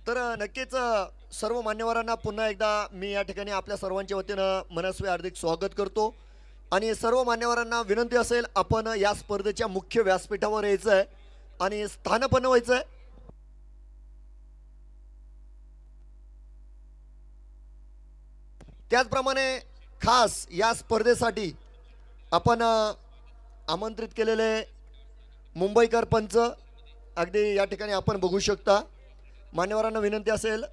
तर नक्कीच सर्व मान्यवरांना पुन्हा एकदा मी या ठिकाणी आपल्या सर्वांच्या वतीनं मनस्वी हार्दिक स्वागत करतो आणि सर्व मान्यवरांना विनंती असेल आपण या स्पर्धेच्या मुख्य व्यासपीठावर यायचं आहे आणि स्थान बनवायचं आहे. त्याचप्रमाणे खास या स्पर्धेसाठी आपण आमंत्रित केलेले मुंबईकर पंच अगदी या ठिकाणी आपण बघू शकता. मान्यवरांना विनंती असेल,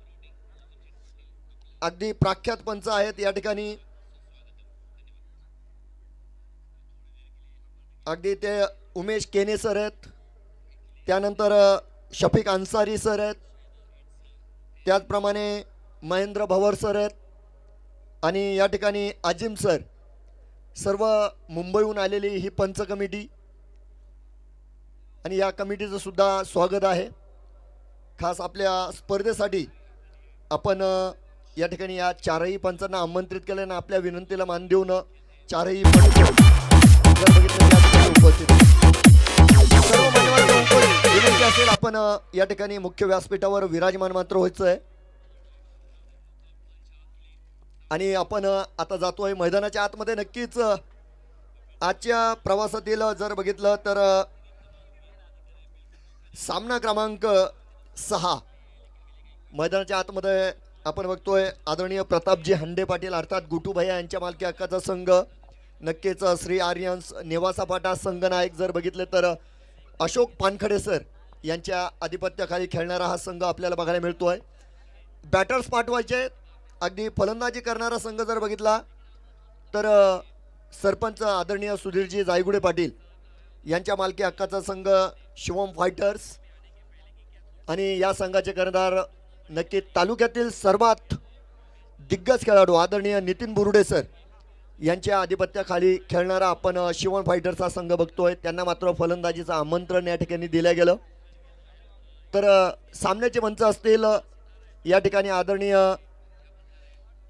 अगदी प्रख्यात पंच आहेत या ठिकाणी, अगदी ते उमेश केने सर आहेत, त्यानंतर शफिक अन्सारी सर आहेत, त्याचप्रमाणे महेंद्र भवर सर आहेत आणि या ठिकाणी अजिम सर. सर्व मुंबईहून आलेली ही पंच कमिटी आणि या कमिटीचं सुद्धा स्वागत आहे. खास आपल्या स्पर्धेसाठी आपण या ठिकाणी या चारही पंचांना आमंत्रित केलं आणि आपल्या विनंतीला मान देऊन चारही पंच उपस्थित. सर्व मान्यवरांना विनंती असेल आपण या ठिकाणी मुख्य व्यासपीठावर विराजमान मात्र व्हायचं आहे आणि आपण आता जातोय मैदानाच्या आतमध्ये. नक्कीच आजच्या प्रवासातील जर बघितलं तर सामना क्रमांक 6 मैदानाच्या आतमध्ये आपण बघतोय आदरणीय प्रतापजी हंडे पाटील अर्थात गुटूभैया यांच्या मालकी हक्काचा संघ. नक्कीच श्री आर्यन्स नेवासा पाटा संघ नायक जर बघितले तर अशोक पानखडे सर यांच्या आधिपत्याखाली खेळणारा हा संघ आपल्याला बघायला मिळतोय. बॅटर्स पाठवायचे अगदी फलंदाजी करणारा संघ जर बघितला तर सरपंच आदरणीय सुधीरजी जायगुडे पाटील यांच्या मालकी हक्काचा संघ शिवम फायटर्स आणि या संघाचे कर्णधार नक्की तालुक्यातील सर्वात दिग्गज खेळाडू आदरणीय नितीन बुरुडे सर यांच्या आधिपत्याखाली खेळणारा आपण शिवम फायटर्सचा संघ बघतोय. त्यांना मात्र फलंदाजीचं आमंत्रण या ठिकाणी दिलं गेलं. तर सामन्याचे मंच असतील या ठिकाणी आदरणीय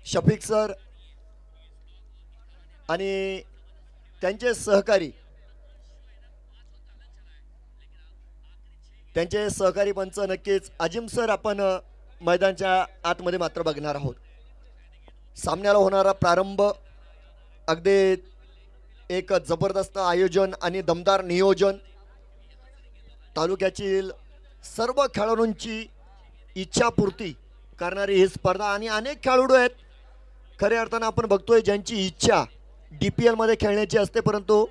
शफिक सर आणि त्यांचे सहकारी पंच नक्कीच अजिम सर आपण मैदानाच्या आतमध्ये मात्र बघणार आहोत. सामन्याला होणारा प्रारंभ अगदी एक जबरदस्त आयोजन आणि दमदार नियोजन, तालुक्यातील सर्व खेळाडूंची इच्छापूर्ती करणारी ही स्पर्धा आणि अनेक खेळाडू आहेत खऱ्या अर्थानं आपण बघतोय ज्यांची इच्छा DPL मध्ये खेळण्याची असते परंतु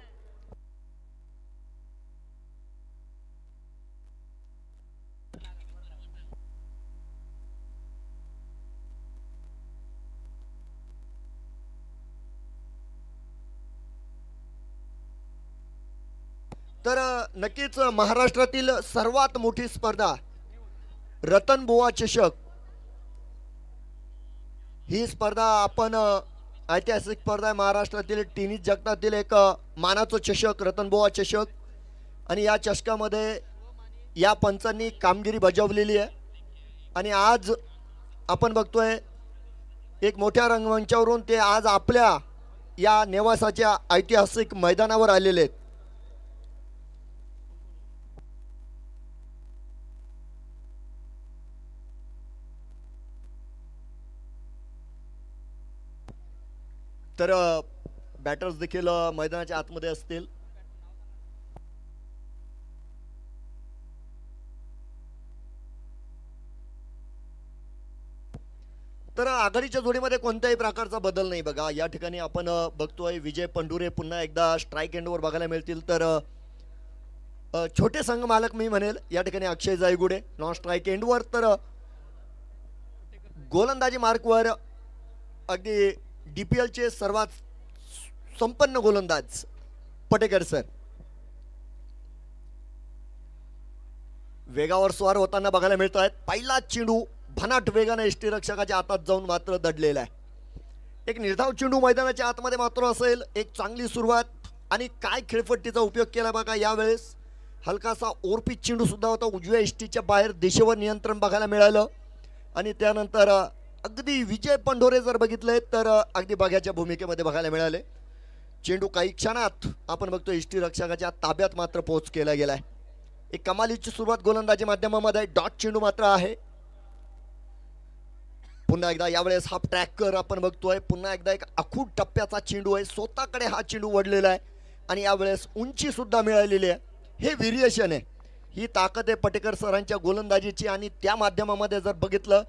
तर नक्कीच महाराष्ट्रातील सर्वात मोठी स्पर्धा रतनबुवा चषक ही स्पर्धा आपण ऐतिहासिक स्पर्धा आहे. महाराष्ट्रातील टेनिस जगतातील एक मानाचा चषक रतनबुवा चषक आणि या चषकामध्ये या पंचांनी कामगिरी बजावलेली आहे आणि आज आपण बघतोय एक मोठ्या रंगमंचावरून ते आज आपल्या या नेवासाच्या ऐतिहासिक मैदानावर आलेले आहेत. तर बॅटर्स देखील मैदानाच्या आतमध्ये असतील. तर आघाडीच्या जोडीमध्ये कोणत्याही प्रकारचा बदल नाही बघा. या ठिकाणी आपण बघतोय विजय पंढुरे पुन्हा एकदा स्ट्राईक एंडवर बघायला मिळतील. तर छोटे संघ मालक मी म्हणेल या ठिकाणी अक्षय जायगुडे नॉन स्ट्राईक एंडवर. तर गोलंदाजी मार्कवर अगदी DPL चे सर्वात संपन्न गोलंदाज पटेकर सर वेगावर स्वार होताना बघायला मिळत आहेत. पहिला चेंडू भनाट वेगाने एसटी रक्षकाच्या हातात जाऊन मात्र दडलेला आहे. एक निर्धाव चेंडू मैदानाच्या आतमध्ये मात्र असेल. एक चांगली सुरुवात आणि काय खेळपट्टीचा उपयोग केला बघा. यावेळेस हलकासा ओरपीच चेंडू सुद्धा होता उजव्या एसटीच्या बाहेर दिशेवर नियंत्रण बघायला मिळालं आणि त्यानंतर अगदी विजय पंढोरे जर बघितले तर अगदी बघ्याच्या भूमिकेमध्ये बघायला मिळाले. चेंडू काही क्षणात आपण बघतो एसटी रक्षकाच्या ताब्यात मात्र पोहोच केला गेलाय. एक कमालीची सुरुवात गोलंदाजी माध्यमामध्ये डॉट चेंडू मात्र आहे. पुन्हा एकदा यावेळेस हा ट्रॅकर आपण बघतोय, पुन्हा एकदा एक आखूड टप्प्याचा चेंडू आहे, स्वतःकडे हा चेंडू वडलेला आहे आणि यावेळेस उंची सुद्धा मिळालेली आहे. हे व्हेरिएशन आहे, ही ताकद आहे पटेकर सरांच्या गोलंदाजीची. आणि त्या माध्यमामध्ये जर बघितलं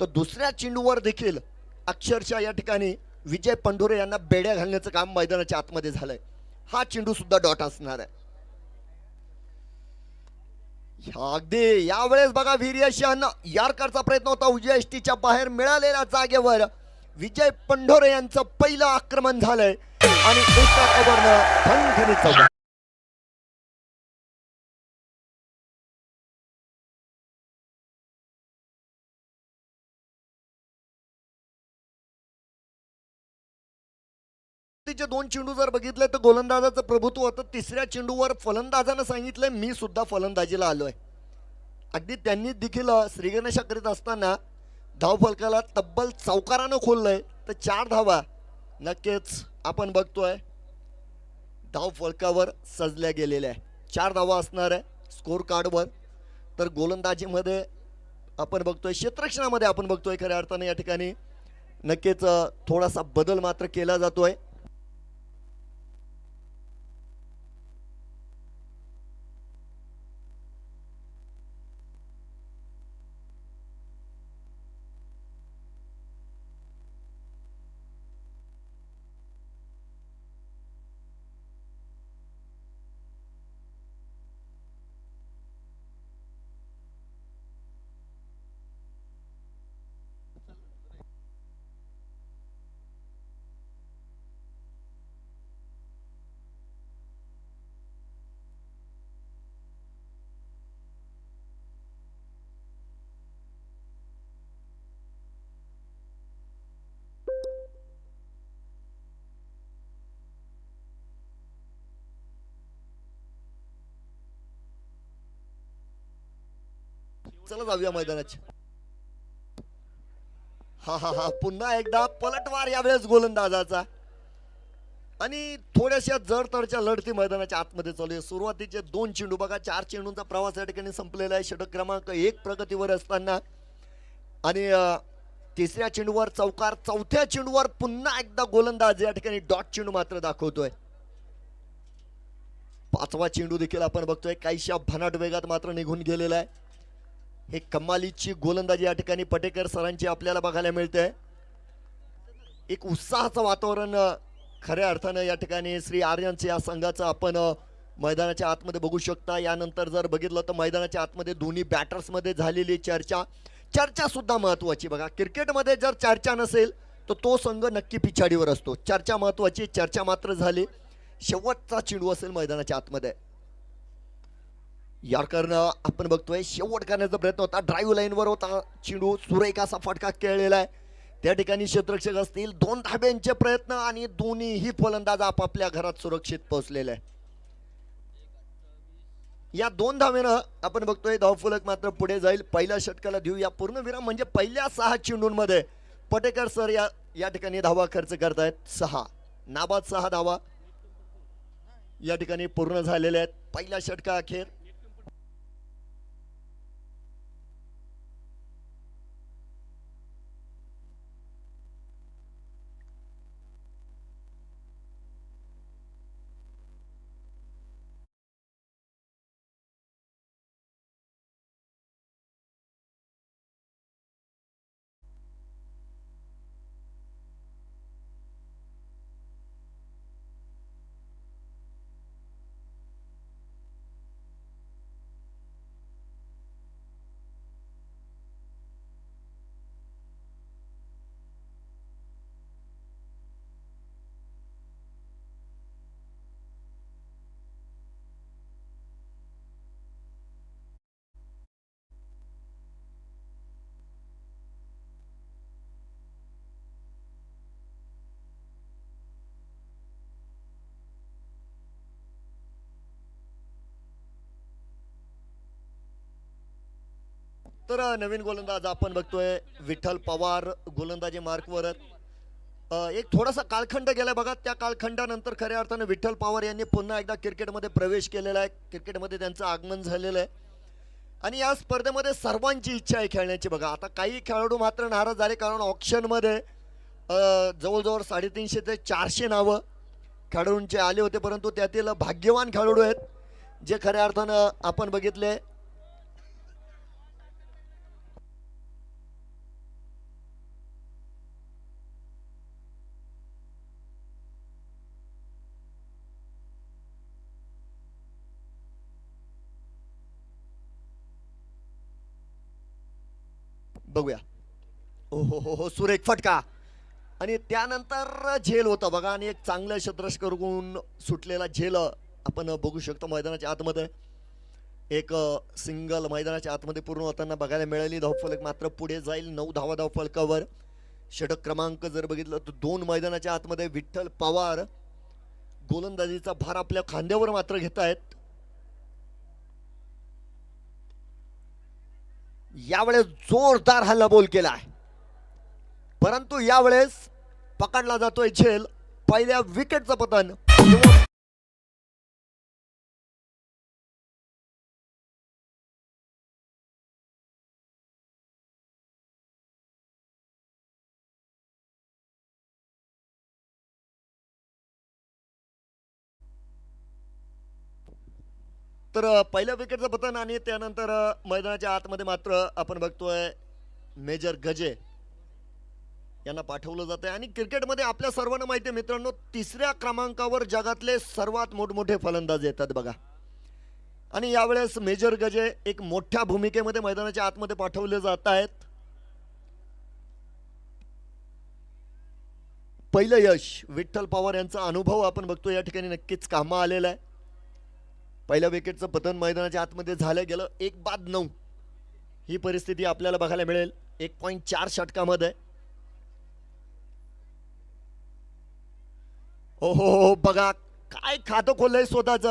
तर दुसऱ्या चेंडूवर देखील अक्षरशः या ठिकाणी विजय पंढोरे यांना बेड्या घालण्याचं काम मैदानाच्या आतमध्ये झालंय. हा चेंडू सुद्धा डॉट असणार आहे. अगदी यावेळेस बघा व्हेरिएशन, यार्करचा प्रयत्न होता उजव्या यष्टीच्या बाहेर, मिळालेल्या जागेवर विजय पंढोरे यांचं पहिलं आक्रमण झालंय आणि एका ओव्हरनं खणखणीत चौका. दोन चेंडू जर बघितले तर गोलंदाजाचं प्रभुत्व होतं. तिसऱ्या चेंडूवर फलंदाजानं सांगितलंय मी सुद्धा फलंदाजीला आलोय. अगदी त्यांनी देखील श्रीगणेशा करीत असताना धावफलकाला तब्बल चौकारानं खोललंय. तर 4 धावा नक्कीच आपण बघतोय धावफलकावर सजल्या गेलेल्या आहे. 4 धावा असणार आहे स्कोर कार्डवर. तर गोलंदाजीमध्ये आपण बघतोय, क्षेत्ररक्षणामध्ये आपण बघतोय खऱ्या अर्थाने या ठिकाणी नक्कीच थोडासा बदल मात्र केला जातोय. चला जाऊया मैदानाची. हा हा हा पुन्हा एकदा पलटवार यावेळेस गोलंदाजाचा आणि थोड्याशा जडतडच्या लढती मैदानाच्या आतमध्ये चालू आहे. सुरुवातीचे 2 चेंडू बघा, 4 चेंडूंचा प्रवास या ठिकाणी संपलेला आहे. षटक क्रमांक 1 प्रगतीवर असताना आणि तिसऱ्या चेंडूवर चौकार, चौथ्या चेंडूवर पुन्हा एकदा गोलंदाज या ठिकाणी डॉट चेंडू मात्र दाखवतोय. 5वा चेंडू देखील आपण बघतोय काहीशा भन्नाट वेगात मात्र निघून गेलेला आहे. हे कमालीची गोलंदाजी या ठिकाणी पटेकर सरांची आपल्याला बघायला मिळते. एक उत्साहाचं वातावरण खऱ्या अर्थानं या ठिकाणी श्री आर्यनचे या संघाचं आपण मैदानाच्या आतमध्ये बघू शकता. यानंतर जर बघितलं तर मैदानाच्या आतमध्ये दोन्ही बॅटर्समध्ये झालेली चर्चा सुद्धा महत्वाची. बघा क्रिकेटमध्ये जर चर्चा नसेल तर तो संघ नक्की पिछाडीवर असतो. चर्चा महत्वाची, चर्चा मात्र झाली. शेवटचा चेंडू असेल मैदानाच्या आतमध्ये. यार्करनं आपण बघतोय शेवट करण्याचा प्रयत्न होता, ड्राईव्ह लाईनवर होता चेंडू, सुरेख असा फटका खेळलेला आहे. त्या ठिकाणी क्षेत्ररक्षक असतील, 2 धाब्यांचे प्रयत्न आणि दोन्हीही फलंदाज आपापल्या घरात सुरक्षित पोहोचलेले आहे. या 2 धावेनं आपण बघतोय धावफलक मात्र पुढे जाईल. पहिल्या षटकाला देऊया पूर्णविराम, म्हणजे पहिल्या 6 चेंडूंमध्ये पटेकर सर या ठिकाणी धावा खर्च करतायत. 6 नाबाद 6 धावा या ठिकाणी पूर्ण झालेल्या आहेत पहिल्या षटका अखेर. तर नवीन गोलंदाज आपण बघतोय विठ्ठल पवार गोलंदाजी मार्कवर. एक थोडासा कालखंड गेलाय बघा, त्या कालखंडानंतर खऱ्या अर्थाने विठ्ठल पवार यांनी पुन्हा एकदा क्रिकेटमध्ये प्रवेश केलेला आहे. क्रिकेटमध्ये त्यांचं आगमन झालेलं आहे. आणि या स्पर्धेमध्ये सर्वांची इच्छा आहे खेळण्याची बघा. आता काही खेळाडू मात्र नाराज झाले कारण ऑप्शनमध्ये जवळजवळ 350 ते 400 नावं खेळाडूंचे आले होते, परंतु त्यातील भाग्यवान खेळाडू आहेत जे खऱ्या अर्थानं आपण बघितले बघूया. हो सुरेख फटका आणि त्यानंतर झेल होता बघा आणि एक चांगलं शतरस्करून सुटलेला झेल आपण बघू शकतो मैदानाच्या आतमध्ये. एक सिंगल मैदानाच्या आतमध्ये पूर्ण होताना बघायला मिळाली. धावफलक मात्र पुढे जाईल 9 धावा धावफलकावर. षटक क्रमांक जर बघितलं तर 2 मैदानाच्या आतमध्ये विठ्ठल पवार गोलंदाजीचा भार आपल्या खांद्यावर मात्र घेत आहेत. यावेळेस जोरदार हल्ला बोल केला आहे, परंतु यावेळेस पकडला जातोय झेल. पहिल्या विकेटचं पतन तर पहिल्या विकेटचं पतन आणि त्यानंतर मैदानाच्या आतमध्ये मात्र आपण बघतोय मेजर गजे यांना पाठवलं जात आहे. आणि क्रिकेटमध्ये आपल्या सर्वांना माहिती आहे मित्रांनो, 3ऱ्या क्रमांकावर जगातले सर्वात मोठमोठे फलंदाज येतात बघा. आणि यावेळेस मेजर गजे एक मोठ्या भूमिकेमध्ये मैदानाच्या आतमध्ये पाठवले जात आहेत. पहिलं यश विठ्ठल पवार यांचा अनुभव आपण बघतो या ठिकाणी नक्कीच कामा आलेला आहे. पहिल्या विकेटचं पतन मैदानाच्या आतमध्ये झालं गेलं. 1-9 ही परिस्थिती आपल्याला बघायला मिळेल 1.4 षटकामध्ये. हो बघा काय खातं खोललंय स्वतःच.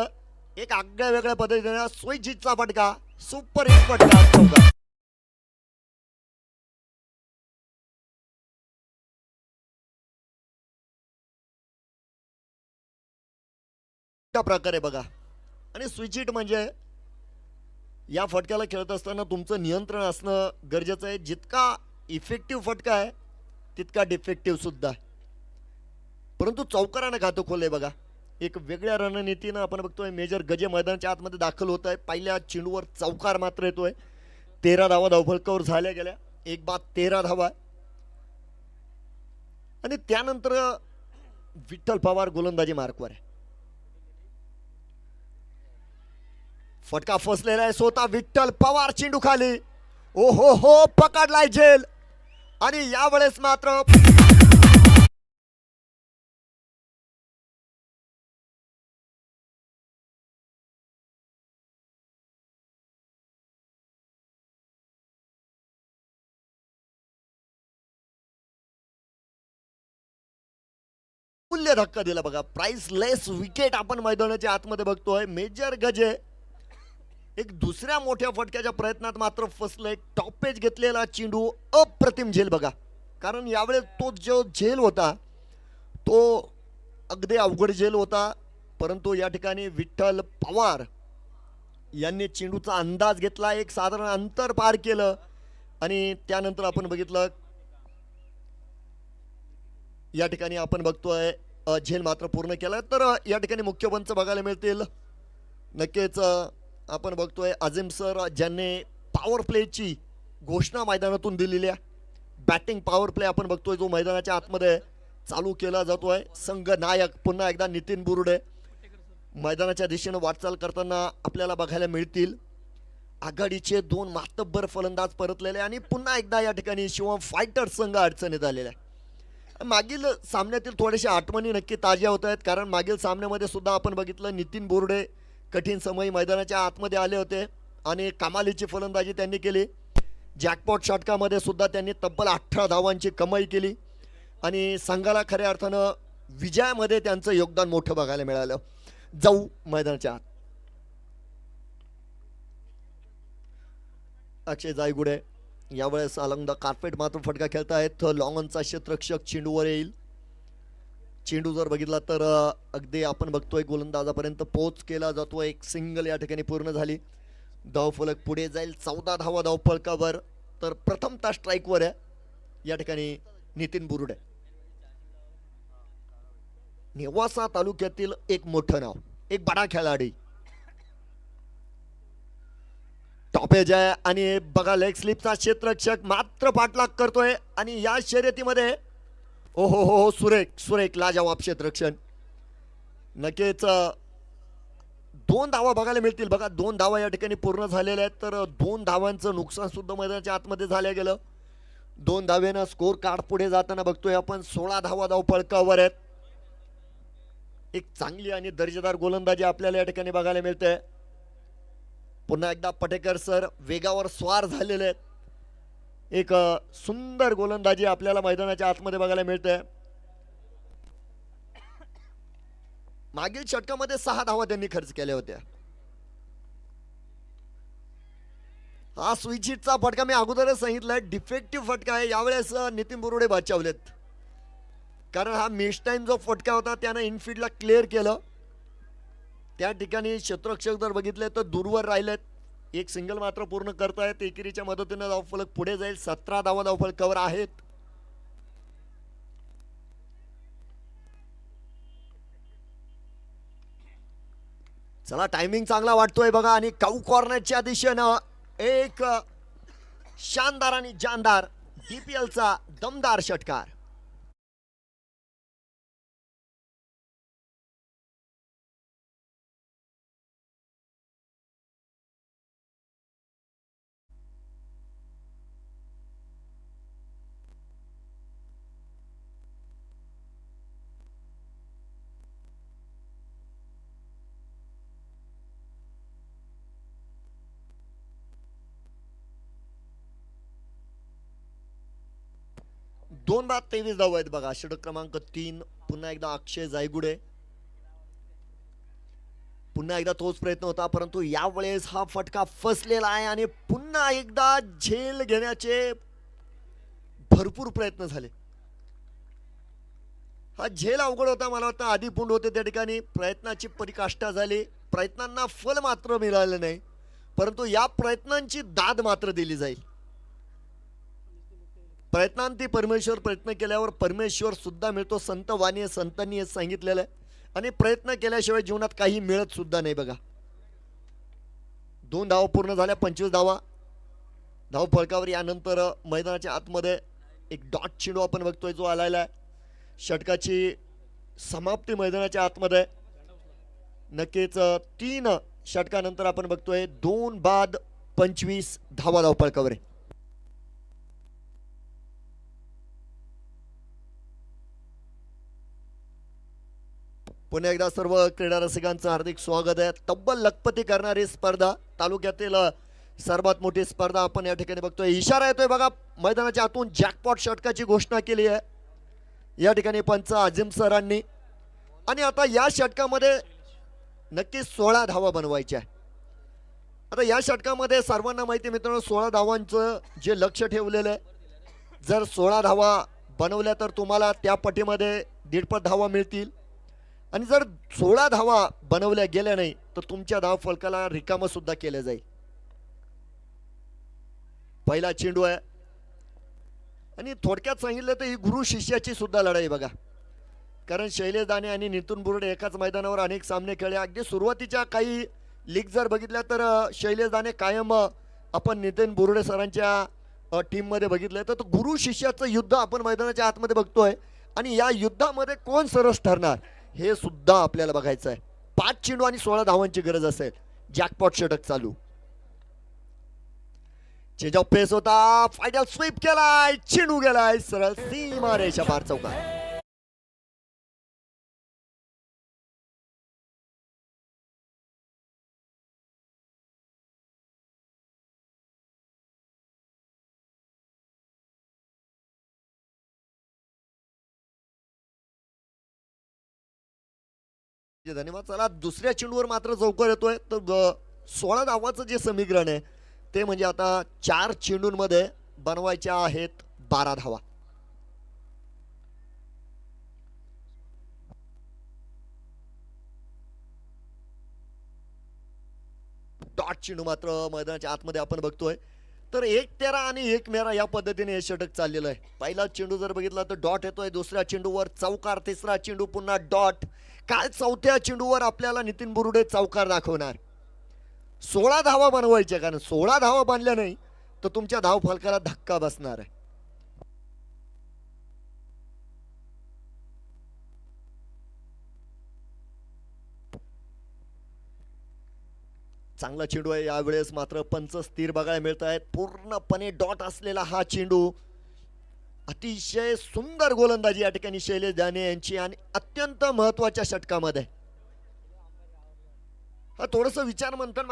एक आगळ्या वेगळ्या पद्धतीने स्विचचा फटका, सुपर हिट फटका प्रकारे बघा. आणि स्विच हिट म्हणजे या फटक्याला खेळत असताना तुमचं नियंत्रण असणं गरजेचं आहे. जितका इफेक्टिव्ह फटका आहे तितका डिफेक्टिव्ह सुद्धा आहे, परंतु चौकारानं खातं खोललंय बघा. एक वेगळ्या रणनीतीनं आपण बघतोय मेजर गजे मैदानाच्या आतमध्ये दाखल होत आहे. पहिल्या चेंडूवर चौकार मात्र येतोय. 13 धावा धावफलकावर झाल्या गेल्या. 1-13 धावा आणि त्यानंतर विठ्ठल पवार गोलंदाजी मार्कवर आहे. फटका फसलेला आहे. स्वतः विठ्ठल पवार चेंडू खाली. हो पकडलाय झेल आणि यावेळेस मात्र मूल्य धक्का दिला बघा. प्राइसलेस विकेट आपण मैदानाच्या आतमध्ये बघतोय. मेजर गजे एक दुसऱ्या मोठ्या फटक्याच्या प्रयत्नात मात्र फसलंय. टॉपेज घेतलेला चेंडू अप्रतिम झेल बघा. कारण यावेळेस तो जो झेल होता तो अगदी अवघड झेल होता, परंतु या ठिकाणी विठ्ठल पवार यांनी चेंडूचा अंदाज घेतला, एक साधारण अंतर पार केलं आणि त्यानंतर आपण बघितलं या ठिकाणी आपण बघतोय झेल मात्र पूर्ण केला. तर या ठिकाणी मुख्य पंच बघायला मिळतील. नक्कीच आपण बघतोय अजिम सर ज्यांनी पॉवर प्लेची घोषणा मैदानातून दिलेली आहे. बॅटिंग पॉवर प्ले आपण बघतोय जो मैदानाच्या आतमध्ये चालू केला जातोय. संघ नायक पुन्हा एकदा नितीन बुरुडे मैदानाच्या दिशेने वाटचाल करताना आपल्याला बघायला मिळतील. आघाडीचे 2 मातब्बर फलंदाज परतलेले आणि पुन्हा एकदा या ठिकाणी शिवम फायटर्स संघ अडचणीत आलेला आहे. मागील सामन्यातील थोडेशा आठवणी नक्की ताज्या होत आहेत, कारण मागील सामन्यामध्ये सुद्धा आपण बघितलं नितीन बोर्डे कठीण समय मैदानाच्या आतमध्ये आले होते आणि कमालीची फलंदाजी त्यांनी केली. जॅकपॉट षटकामध्ये सुद्धा त्यांनी तब्बल 18 धावांची कमाई केली आणि संघाला खऱ्या अर्थानं विजयामध्ये त्यांचं योगदान मोठं बघायला मिळालं. जाऊ मैदानाच्या आत. अक्षय जायगुडे यावेळेस अलॉंग द कार्पेट मात्र फटका खेळतायत. लॉंगनचा क्षेत्ररक्षक चेंडूवर येईल. चेंडू जर बघितला तर अगदी आपण बघतोय गोलंदाजापर्यंत पोच केला जातो. एक सिंगल या ठिकाणी पूर्ण झाली. धावफलक पुढे जाईल. 14 धावा धावफलकावर. तर प्रथमतः स्ट्राईकवर आहे या ठिकाणी नितीन बुरुडे. नेवासा तालुक्यातील एक मोठं नाव, एक बडा खेळाडू. टॉपेज आहे आणि बघा लेग स्लिपचा क्षेत्ररक्षक मात्र पाठलाग करतोय आणि या शर्यतीमध्ये ओहो हो सुरेख सुरेख लाजवाब क्षेत्ररक्षण. नक्कीच 2 धावा बघायला मिळतील. बघा 2 धावा या ठिकाणी पूर्ण झालेल्या आहेत. तर 2 धावांचं नुकसान सुद्धा मैदानाच्या आतमध्ये झालं गेलं. 2 धावेनं स्कोर कार्ड पुढे जाताना बघतोय आपण. 16 धावा धावफलकावर आहेत. एक चांगली आणि दर्जेदार गोलंदाजी आपल्याला या ठिकाणी बघायला मिळते. पुन्हा एकदा पटेकर सर वेगावर स्वार झालेले आहेत. एक सुंदर गोलंदाजी आपल्याला मैदानाच्या आतमध्ये बघायला मिळते. मागील षटकामध्ये 6 धावा त्यांनी खर्च केल्या होत्या. हा स्विचिटचा फटका मी अगोदरच सांगितलंय डिफेक्टिव्ह फटका आहे. यावेळेस नितीन बुरुडे बचावलेत, कारण हा मिस टाइम जो फटका होता त्यानं इनफिल्डला क्लिअर केलं. त्या ठिकाणी क्षेत्ररक्षक जर बघितले तर दूरवर राहिलेत. एक सिंगल मात्र पूर्ण करतायत. एकेरीच्या मदतीने धावफलक पुढे जाईल. 17 धावा धावफलकावर आहेत. चला टायमिंग चांगला वाटतोय बघा आणि काऊ कॉर्नरच्या दिशेनं एक शानदार आणि जानदार DPLचा दमदार षटकार. दोन बाद 23 धावा आहेत बघा. षटक क्रमांक 3. पुन्हा एकदा अक्षय जायगुडे. पुन्हा एकदा तोच प्रयत्न होता, परंतु यावेळेस हा फटका फसलेला आहे आणि पुन्हा एकदा झेल घेण्याचे भरपूर प्रयत्न झाले. हा झेल अवघड होता. मला वाटतं आधी पुंड होते त्या ठिकाणी. प्रयत्नाची पराकाष्ठा झाली. प्रयत्नांना फल मात्र मिळाले नाही, परंतु या प्रयत्नांची दाद मात्र दिली जाईल. प्रयत्नांती परमेश्वर. प्रयत्न केल्यावर परमेश्वर सुद्धा मिळतो. संत वाणी संतांनी हे सांगितलेलं आहे. आणि प्रयत्न केल्याशिवाय जीवनात काही मिळत सुद्धा नाही बघा. 2 धावा पूर्ण झाल्या. 25 धावा धावफलकावर. यानंतर मैदानाच्या आतमध्ये एक डॉट चेंडू आपण बघतोय जो आलेला आहे. षटकाची समाप्ती मैदानाच्या आतमध्ये. नक्कीच 3 षटकानंतर आपण बघतोय 2 बाद 25 धावा धावफलकावर. पुन्हा एकदा सर्व क्रीडा रसिकांचं हार्दिक स्वागत आहे. तब्बल लखपती करणारी स्पर्धा, तालुक्यातील सर्वात मोठी स्पर्धा आपण या ठिकाणी बघतोय. इशारा येतोय बघा मैदानाच्या आतून. जॅकपॉट षटकाची घोषणा केली आहे या ठिकाणी पंच आजिम सरांनी. आणि आता या षटकामध्ये नक्कीच 16 धावा बनवायच्या. आता या षटकामध्ये सर्वांना माहिती मित्रांनो 16 धावांचं जे लक्ष ठेवलेलं आहे. जर 16 धावा बनवल्या तर तुम्हाला त्या पटीमध्ये 1.5 धावा मिळतील. आणि जर 16 धावा बनवल्या गेल्या नाही तर तुमच्या धावफलकाला रिकामं सुद्धा केलं जाईल. पहिला चेंडू आहे आणि थोडक्यात सांगितलं तर ही गुरु शिष्याची सुद्धा लढाई बघा. कारण शैलेश दाने आणि नितीन बुरुडे एकाच मैदानावर अनेक सामने खेळले. अगदी सुरुवातीच्या काही लीग जर बघितल्या तर शैलेश दाने कायम आपण नितीन बुरुडे सरांच्या टीममध्ये बघितलं. तर गुरु शिष्याचं युद्ध आपण मैदानाच्या आतमध्ये बघतोय. आणि या युद्धामध्ये कोण सरस ठरणार हे सुद्धा आपल्याला बघायचं आहे. 5 चेंडू आणि 16 धावांची गरज असेल. जॅकपॉट षटक चालू. चेंज ऑफ पेस होता. फायनल स्वीप केलाय. चेंडू गेलाय सरळ सीमा रेषा पार चौकात. धन्यवाद. चला दुसऱ्या चेंडूवर मात्र चौकार येतोय. तर 16 धावाचं जे समीकरण आहे ते म्हणजे आता 4 चेंडूंमध्ये बनवायच्या आहेत 12 धावा. डॉट चेंडू मात्र मैदानाच्या आतमध्ये आपण बघतोय. तर 1-13 आणि 1-13 या पद्धतीने हे षटक चाललेलं आहे. पहिला चेंडू जर बघितला तर डॉट येतोय, दुसऱ्या चेंडूवर चौकार, तिसरा चेंडू पुन्हा डॉट. काय चौथ्या चेंडूवर आपल्याला नितीन बुरुडे चौकार दाखवणार. 16 धावा बनवायच्या, कारण 16 धावा बांधल्या नाही तर तुमच्या धाव फलकाला धक्का बसणार आहे. चांगला चेंडू आहे यावेळेस, मात्र पंच स्थिर बघायला मिळत आहेत. पूर्णपणे डॉट असलेला हा चेंडू. अतिशय सुंदर गोलंदाजी या ठिकाणी शैलेश दाने यांची आणि अत्यंत महत्वाच्या षटकामध्ये. हा थोडस विचार मंथन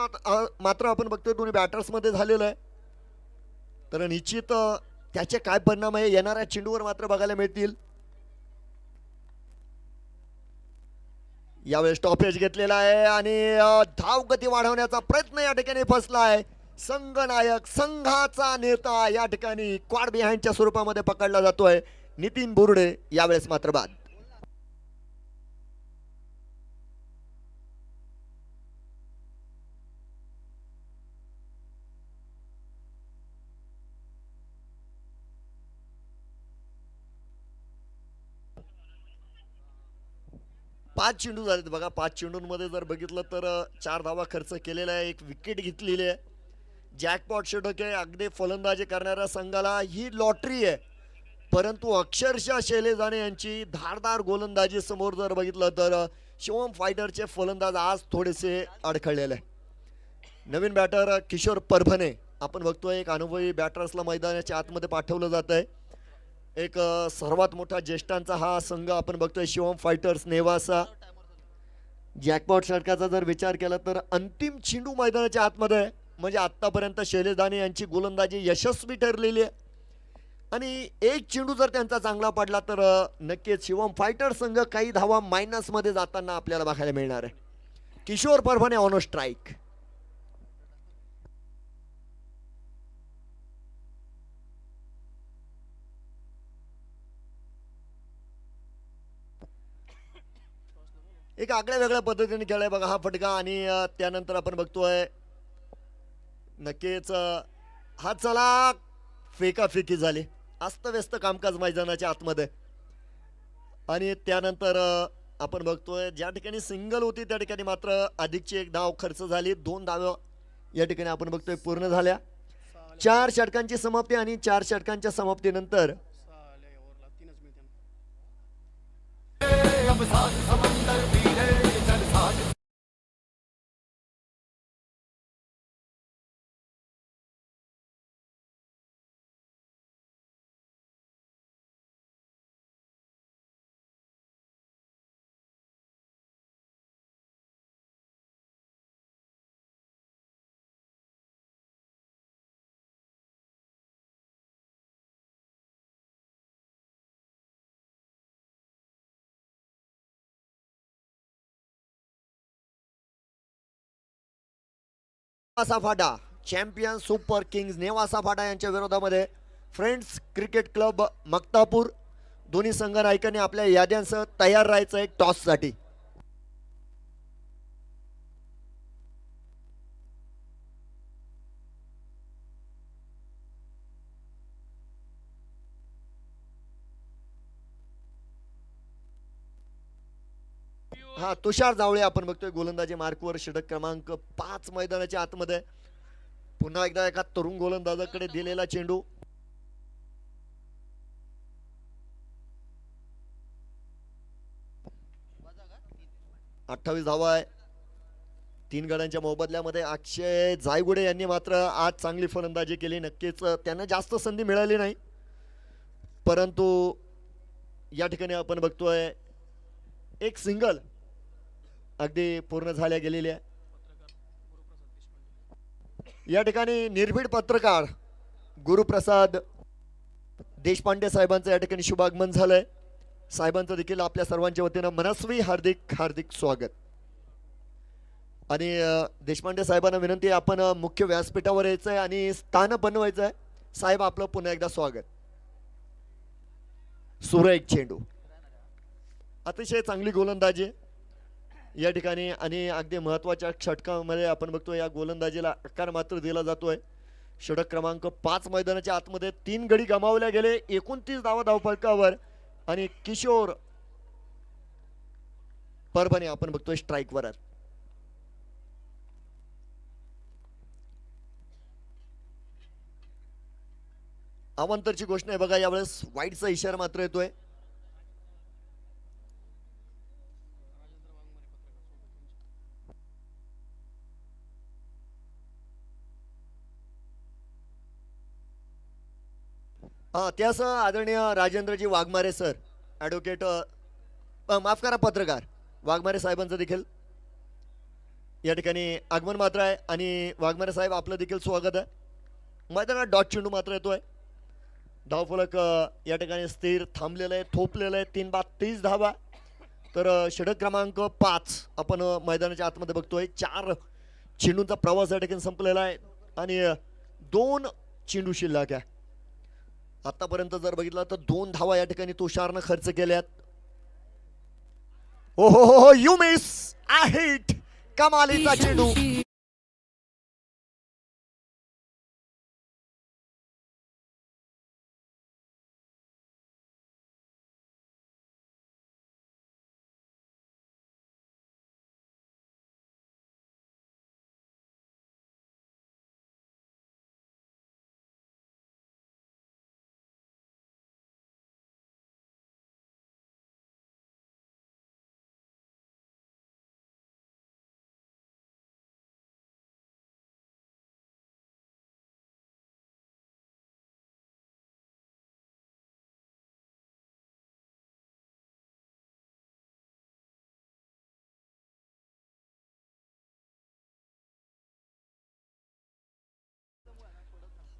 मात्र आपण बघतोय दोन्ही बॅटर्स मध्ये झालेलं आहे. तर निश्चित त्याचे काय परिणाम आहे येणाऱ्या चेंडूवर मात्र बघायला मिळतील. यावेळेस टॉपेज घेतलेला आहे आणि धाव गती वाढवण्याचा प्रयत्न या ठिकाणी फसला आहे. संघनायक, संघाचा नेता या ठिकाणी क्वाड बिहाइंडच्या स्वरूपामध्ये पकडला जातोय नितीन बुरुडे. यावेळेस मात्र बाद. पाच चेंडू झालेत बघा. 5 चेंडूंमध्ये जर बघितलं तर 4 धावा खर्च केलेला आहे, 1 विकेट घेतलेली आहे. जॅकपॉट षटक आहे. अगदी फलंदाजी करणाऱ्या संघाला ही लॉटरी आहे. परंतु अक्षरशः शैलेश दाने यांची धारदार गोलंदाजी समोर जर बघितलं तर शिवम फायटरचे फलंदाज आज थोडेसे अडखळलेले आहे. नवीन बॅटर किशोर परभणे आपण बघतोय, एक अनुभवी बॅटर्सला मैदानाच्या आतमध्ये पाठवलं जात आहे. एक सर्वात मोठा ज्येष्ठांचा हा संघ आपण बघतोय शिवम फायटर्स नेवासा. जॅकपॉट षटकाचा जर विचार केला तर अंतिम चेंडू मैदानाच्या आतमध्ये, म्हणजे आतापर्यंत शैलेश दाने यांची गोलंदाजी यशस्वी ठरलेली आहे. आणि एक चेंडू जर त्यांचा चांगला पडला तर नक्कीच शिवम फायटर संघ काही धावा मायनस मध्ये जाताना आपल्याला बघायला मिळणार आहे. Kishor Parbhane on strike. एक आगळ्या वेगळ्या पद्धतीने खेळलाय बघा हा फटका. आणि त्यानंतर आपण बघतोय नक्कीच हा चला फेकाफेकी झाली. अस्तव्यस्त कामकाज मैदानाच्या आतमध्ये. आणि त्यानंतर आपण बघतोय ज्या ठिकाणी सिंगल होती त्या ठिकाणी मात्र अधिकची 1 धाव खर्च झाली. 2 धावा या ठिकाणी आपण बघतोय पूर्ण झाल्या. 4 षटकांची समाप्ती आणि 4 षटकांच्या समाप्तीनंतर नेवासा फाटा चॅम्पियन सुपर किंग्स नेवासा फाटा यांच्या विरोधामध्ये फ्रेंड्स क्रिकेट क्लब मक्तापूर. दोन्ही संघ नायकांनी आपल्या याद्यांसह तयार राहायचं एक टॉस साठी. हा तुषार जावळे आपण बघतोय गोलंदाजी मार्कवर षटक क्रमांक 5 मैदानाच्या आतमध्ये. पुन्हा एकदा एका तरुण गोलंदाजाकडे दिलेला चेंडू. अठ्ठावीस धावा आहे 3 गड्यांच्या मोबदल्यामध्ये. अक्षय जायगुडे यांनी मात्र आज चांगली फलंदाजी केली. नक्कीच त्यांना जास्त संधी मिळाली नाही, परंतु या ठिकाणी आपण बघतोय एक सिंगल अगदी पूर्ण झाल्या गेलेली आहे. या ठिकाणी निर्भीड पत्रकार गुरुप्रसाद देशपांडे साहेबांचं या ठिकाणी शुभागमन झालंय. साहेबांचं देखील आपल्या सर्वांच्या वतीनं मनस्वी हार्दिक हार्दिक स्वागत. आणि देशपांडे साहेबांना विनंती आहे आपण मुख्य व्यासपीठावर यायचं आहे आणि स्थान बनवायचं आहे. साहेब आपलं पुन्हा एकदा स्वागत. सुरेख चेंडू, अतिशय चांगली गोलंदाजी या ठिकाणी आणि अगदी महत्वाच्या षटकामध्ये आपण बघतो या गोलंदाजीला आकार मात्र दिला जातोय. षटक क्रमांक 5 मैदानाच्या आतमध्ये 3 गडी गमावले गेले, 29 धावा धावफलकावर आणि किशोर परभणी आपण बघतोय स्ट्राईकवर आहेत. अवंतरची घोषणा आहे बघा, यावेळेस वाईटचा इशारा मात्र येतोय. त्यासह आदरणीय राजेंद्रजी वाघमारे सर, ॲडव्होकेट माफ करा पत्रकार वाघमारे साहेबांचं देखील या ठिकाणी आगमन मात्र आहे आणि वाघमारे साहेब आपलं देखील स्वागत आहे. मैदानात डॉट चेंडू मात्र येतोय. धावफलक या ठिकाणी स्थिर थांबलेलं आहे, थोपलेलं आहे. 3 बाद 30 धावा. तर षटक क्रमांक 5 आपण मैदानाच्या आतमध्ये बघतोय. 4 चेंडूंचा प्रवास या ठिकाणी संपलेला आहे आणि 2 चेंडू शिल्लक आहे. आतापर्यंत जर बघितलं तर 2 धावा या ठिकाणी तुषारनं खर्च केल्यात. हो हो हो, यू मिस आ हिट, कमालीचा चेंडू.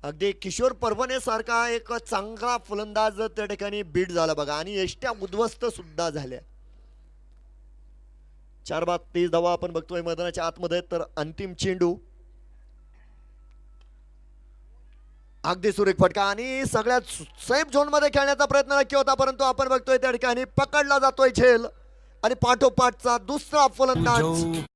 अगदी किशोर परभणे सारखा एक चांगला फलंदाज त्या ठिकाणी बीट झाला बघा आणि एष्ट्या उद्ध्वस्त सुद्धा झाल्या. 4 बाद 30 धावा आपण बघतोय मैदानाच्या आतमध्ये. तर अंतिम चेंडू अगदी सुरेख फटका आणि सगळ्यात सेफ झोन मध्ये खेळण्याचा प्रयत्न नक्की होता, परंतु आपण बघतोय त्या ठिकाणी पकडला जातोय झेल आणि पाठोपाठचा दुसरा फलंदाज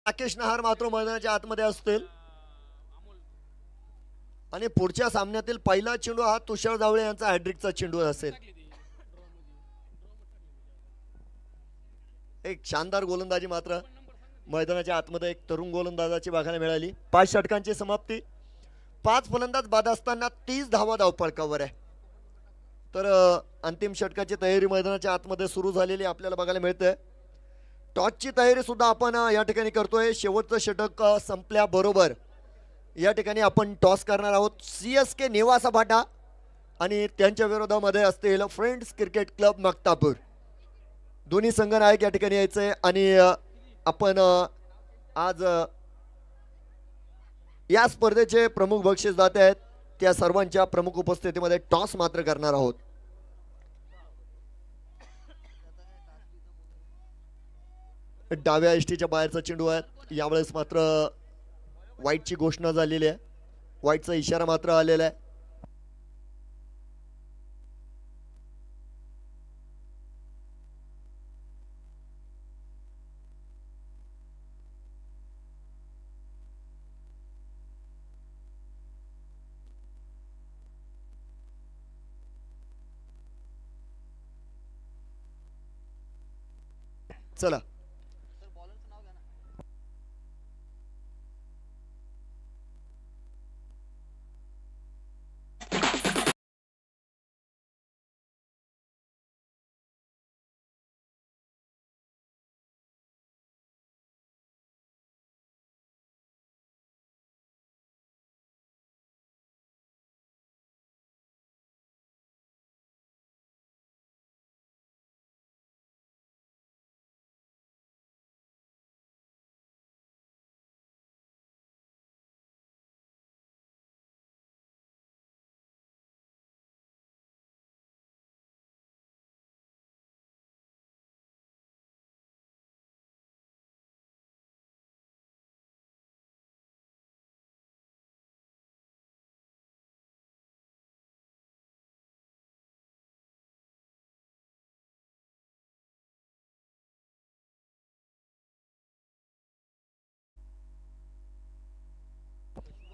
राकेश नहार मात्र मैदानाच्या आतमध्ये असतील आणि पुढच्या सामन्यातील पहिला चेंडू हा तुषार जावळे यांचा हॅड्रिकचा चेंडू असेल. एक शानदार गोलंदाजी मात्र मैदानाच्या आतमध्ये एक तरुण गोलंदाजाची बघायला मिळाली. 5 षटकांची समाप्ती, 5 फलंदाज बाद असताना 30 धावा धावफलकावर आहे. तर अंतिम षटकाची तयारी मैदानाच्या आतमध्ये सुरू झालेली आपल्याला बघायला मिळते. टॉसची तयारी सुद्धा आपण या ठिकाणी करतोय. शेवटचं षटक संपल्याबरोबर या ठिकाणी आपण टॉस करणार आहोत. CSK नेवासा भाटा आणि त्यांच्या विरोधामध्ये असतील फ्रेंड्स क्रिकेट क्लब मक्तापूर. दोन्ही संघ नायक या ठिकाणी यायचे आणि आपण आज या स्पर्धेचे प्रमुख बक्षीसदाते आहेत त्या सर्वांच्या प्रमुख उपस्थितीमध्ये टॉस मात्र करणार आहोत. डाव्या एसटीच्या बाहेरचा चेंडू आहे. यावेळेस मात्र वाईटची घोषणा झालेली आहे. वाईटचा इशारा मात्र आलेला आहे. चला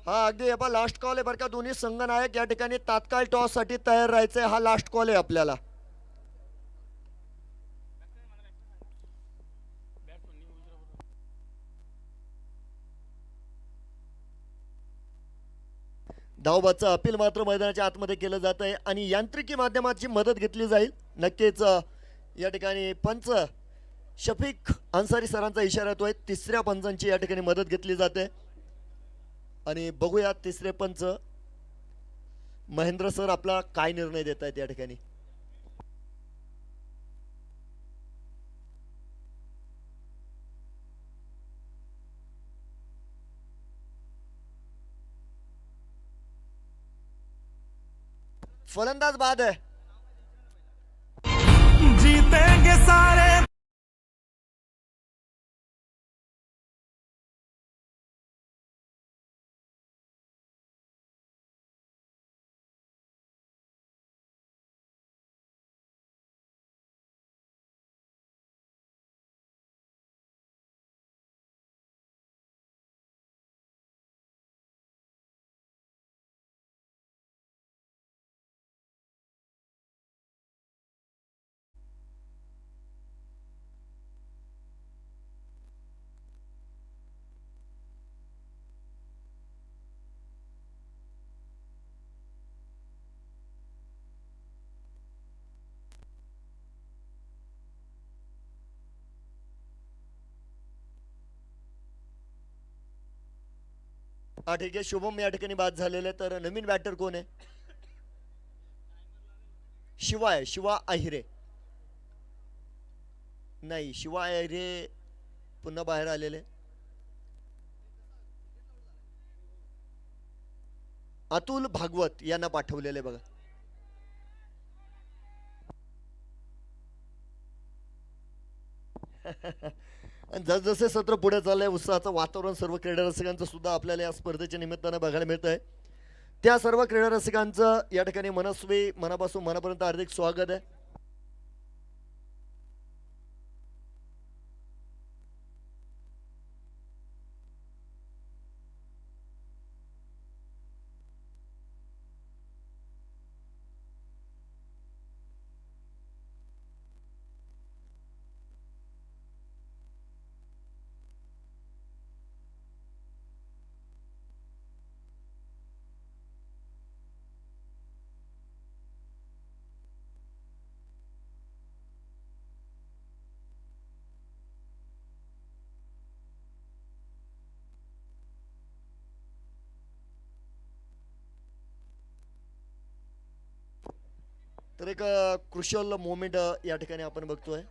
हा अगदी हे लास्ट कॉल आहे बरं का. दोन्ही संघनायक या ठिकाणी तात्काळ टॉस साठी तयार राहायचंय. हा लास्ट कॉल आहे आपल्याला. धावबादचं अपील मात्र मैदानाच्या आतमध्ये केलं जात आहे आणि यांत्रिकी माध्यमाची मदत घेतली जाईल. नक्कीच या ठिकाणी पंच शफीक अन्सारी सरांचा इशारा येतोय. तिसऱ्या पंचांची या ठिकाणी मदत घेतली जाते आणि बघूया तिसरे पंच महेंद्र सर आपला काय निर्णय देत आहेत या ठिकाणी. फलंदाज बाद है. जीतेंगे सारे. हा ठीक आहे. शुभम या ठिकाणी बाद झालेले. तर नवीन बॅटर कोण आहे? शिवा आहे. शिवा आहिरे. नाही, शिवा आहिरे पुन्हा बाहेर आलेले. अतुल भागवत यांना पाठवलेले बघा. आणि जसजसे सत्र पुढे चाललंय उत्साहाचं वातावरण सर्व क्रीडा रसिकांचं सुद्धा आपल्याला या स्पर्धेच्या निमित्तानं बघायला मिळत आहे. त्या सर्व क्रीडा रसिकांचं या ठिकाणी मनस्वी मनापासून मनापर्यंत हार्दिक स्वागत आहे. तर एक क्रुशियल मोमेंट या ठिकाणी आपण बघतोय.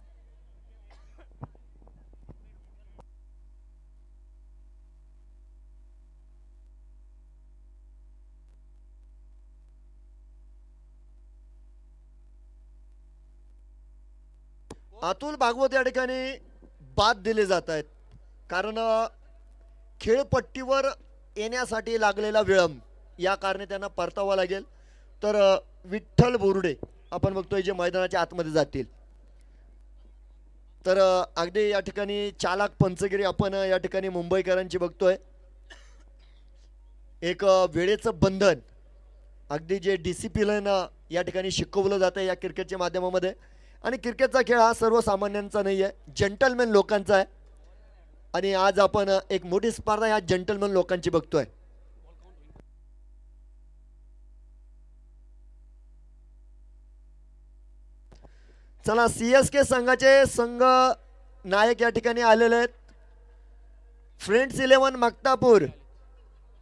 अतुल भागवत या ठिकाणी बाद दिले जात आहेत कारण खेळपट्टीवर येण्यासाठी लागलेला विळंब या कारणे त्यांना परतावा लागेल. तर विठ्ठल बोरुडे आपण बघतोय जे मैदानाच्या आतमध्ये जातील. तर अगदी या ठिकाणी चालक पंचगिरी आपण या ठिकाणी मुंबईकरांची बघतोय. एक वेळेचं बंधन अगदी जे डिसिप्लिन या ठिकाणी शिकवलं जातं या क्रिकेटच्या माध्यमामध्ये. आणि क्रिकेटचा खेळ हा सर्वसामान्यांचा नाही आहे, जेंटलमॅन लोकांचा आहे. आणि आज आपण एक मोठी स्पर्धा या जेंटलमॅन लोकांची बघतोय. चला CSK संघाचे संघ नायक या ठिकाणी आलेले आहेत. फ्रेंड्स 11 मक्तापूर.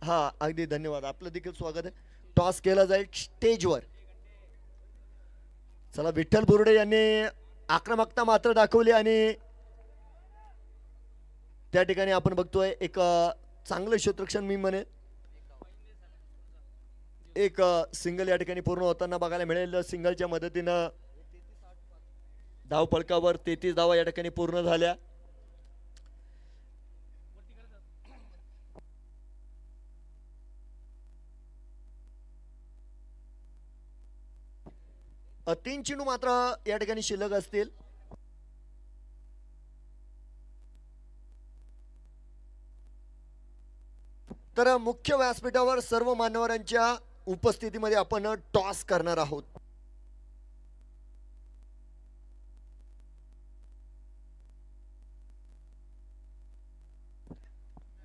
हा अगदी धन्यवाद, आपलं देखील स्वागत आहे. टॉस केला जाईल स्टेजवर. चला विठ्ठल बोर्डे यांनी आक्रमकता मात्र दाखवली आणि त्या ठिकाणी आपण बघतोय एक चांगलं क्षेत्ररक्षण मी म्हणेन. एक सिंगल या ठिकाणी पूर्ण होताना बघायला मिळेल. सिंगलच्या मदतीनं धावफलकावर 33 धावा या ठिकाणी पूर्ण झाल्या. तीन चेंडू मात्र या ठिकाणी शिल्लक असतील. तर मुख्य व्यासपीठावर सर्व मान्यवरांच्या उपस्थितीमध्ये आपण टॉस करणार आहोत.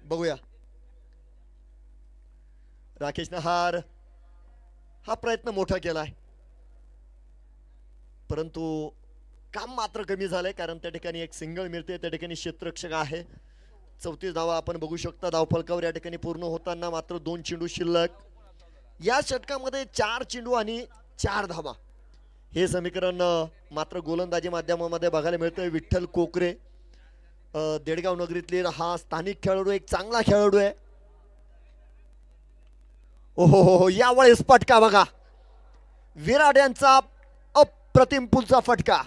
बघूया राकेश नहार हा प्रयत्न मोठा केलाय, परंतु काम मात्र कमी झालंय, कारण त्या ठिकाणी एक सिंगल मिळते, त्या ठिकाणी क्षेत्ररक्षक आहे. 34 धावा आपण बघू शकता धावफलकावर या ठिकाणी पूर्ण होताना. मात्र 2 चेंडू शिल्लक. या षटकामध्ये 4 चेंडू आणि 4 धावा हे समीकरण मात्र गोलंदाजी माध्यमामध्ये बघायला मिळतंय. विठ्ठल कोकरे देडगाव नगरीतले हा स्थानिक खेळाडू, एक चांगला खेळाडू आहे. ओहो हो, यावेळेस फटका बघा, विराट यांचा अप्रतिम पुलचा फटका.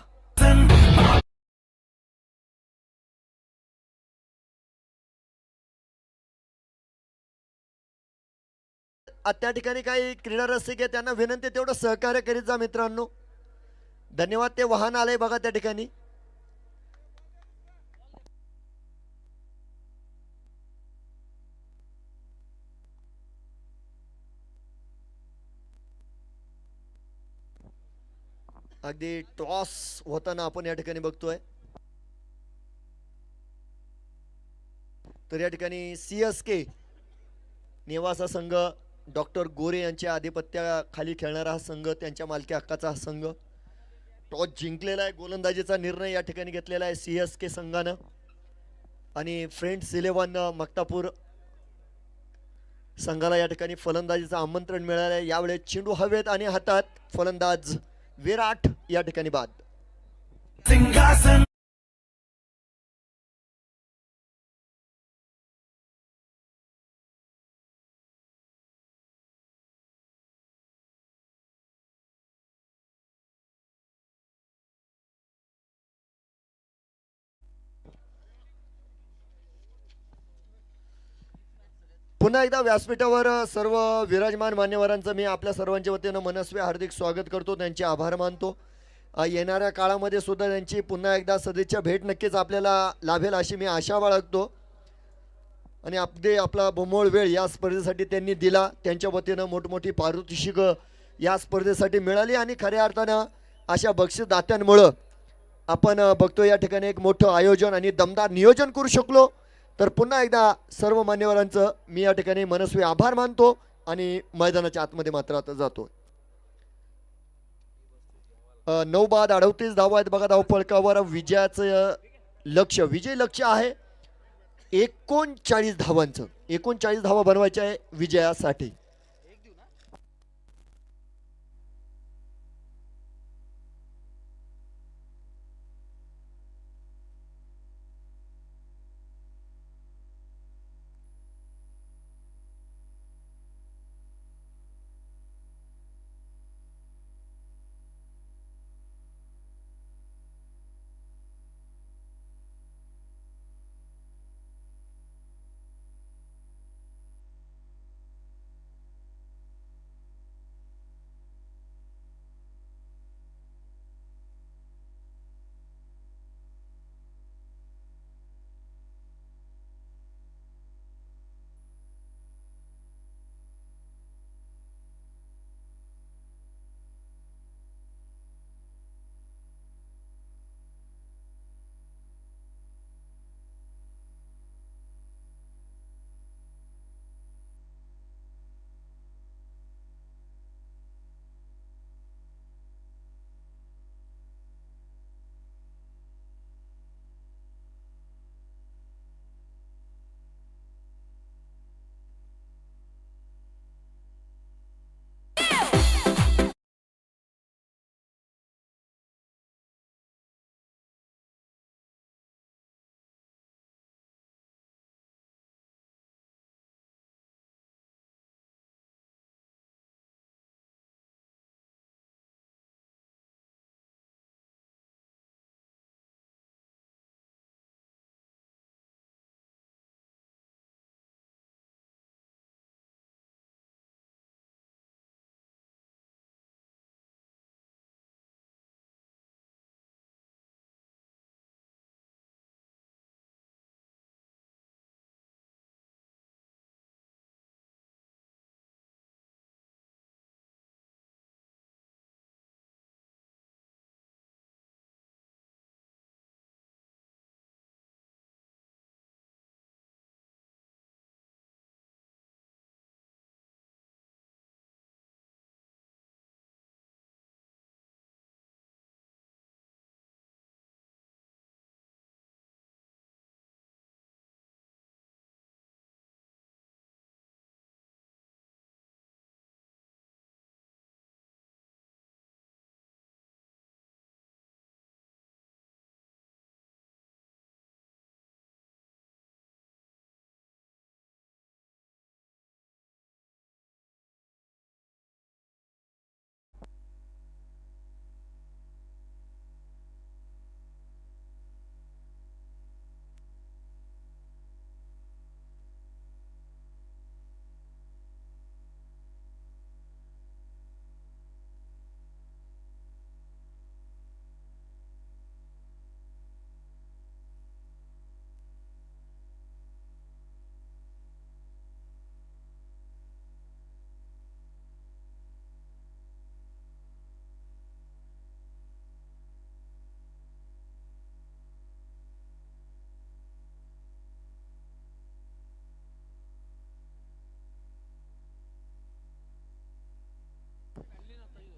त्या ठिकाणी काही क्रीडा रसिक आहे, त्यांना विनंती तेवढं सहकार्य करीत जा मित्रांनो. धन्यवाद. ते वाहन आलंय बघा त्या ठिकाणी. अगदी टॉस होताना आपण या ठिकाणी बघतोय. तर या ठिकाणी CSK निवासा संघ डॉक्टर गोरे यांच्या आधिपत्याखाली खेळणारा हा संघ, त्यांच्या मालकी हक्काचा हा संघ टॉस जिंकलेला आहे. गोलंदाजीचा निर्णय या ठिकाणी घेतलेला आहे CSK संघानं. आणि फ्रेंड्स 11 मक्तापूर संघाला या ठिकाणी फलंदाजीचं आमंत्रण मिळालं आहे. यावेळेस चेंडू हवेत आणि हातात, फलंदाज विराट या ठिकाणी बाद. सिंहासन पुन्हा एकदा व्यासपीठावर सर्व विराजमान मान्यवरांचं मी आपल्या सर्वांच्या वतीनं मनस्वी हार्दिक स्वागत करतो, त्यांचे आभार मानतो. येणाऱ्या काळामध्ये सुद्धा त्यांची पुन्हा एकदा सदिच्छा भेट नक्कीच आपल्याला लाभेल अशी मी आशा बाळगतो. आणि अगदी आपला बहुमोल वेळ या स्पर्धेसाठी त्यांनी दिला, त्यांच्या वतीनं मोठमोठी पारितोषिक या स्पर्धेसाठी मिळाली. आणि खऱ्या अर्थानं अशा बक्षीसदात्यांमुळं आपण बघतो या ठिकाणी एक मोठं आयोजन आणि दमदार नियोजन करू शकलो. तर पुन्हा एकदा सर्व मान्यवरांचं मी या ठिकाणी मनस्वी आभार मानतो आणि मैदानाच्या आतमध्ये मात्र आता जातो. 9 बाद 38 धावा आहेत बघा धावफलकावर. विजयाचं लक्ष्य, विजय लक्ष्य आहे 39 धावांचं. 39 धावा बनवायच्या आहे विजयासाठी.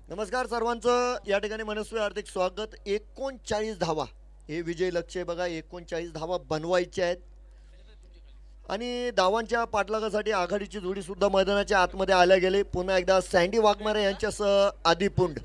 नमस्कार सर्वांचं या ठिकाणी मनस्वी हार्दिक स्वागत. 39 धावा हे विजय लक्ष्य आहे बघा. 39 धावा बनवायच्या आहेत आणि धावांच्या पाठलागासाठी आघाडीची जोडी सुद्धा मैदानाच्या आतमध्ये आल्या गेले. पुन्हा एकदा सँडी वाघमारे यांच्यासह आदिपुंड.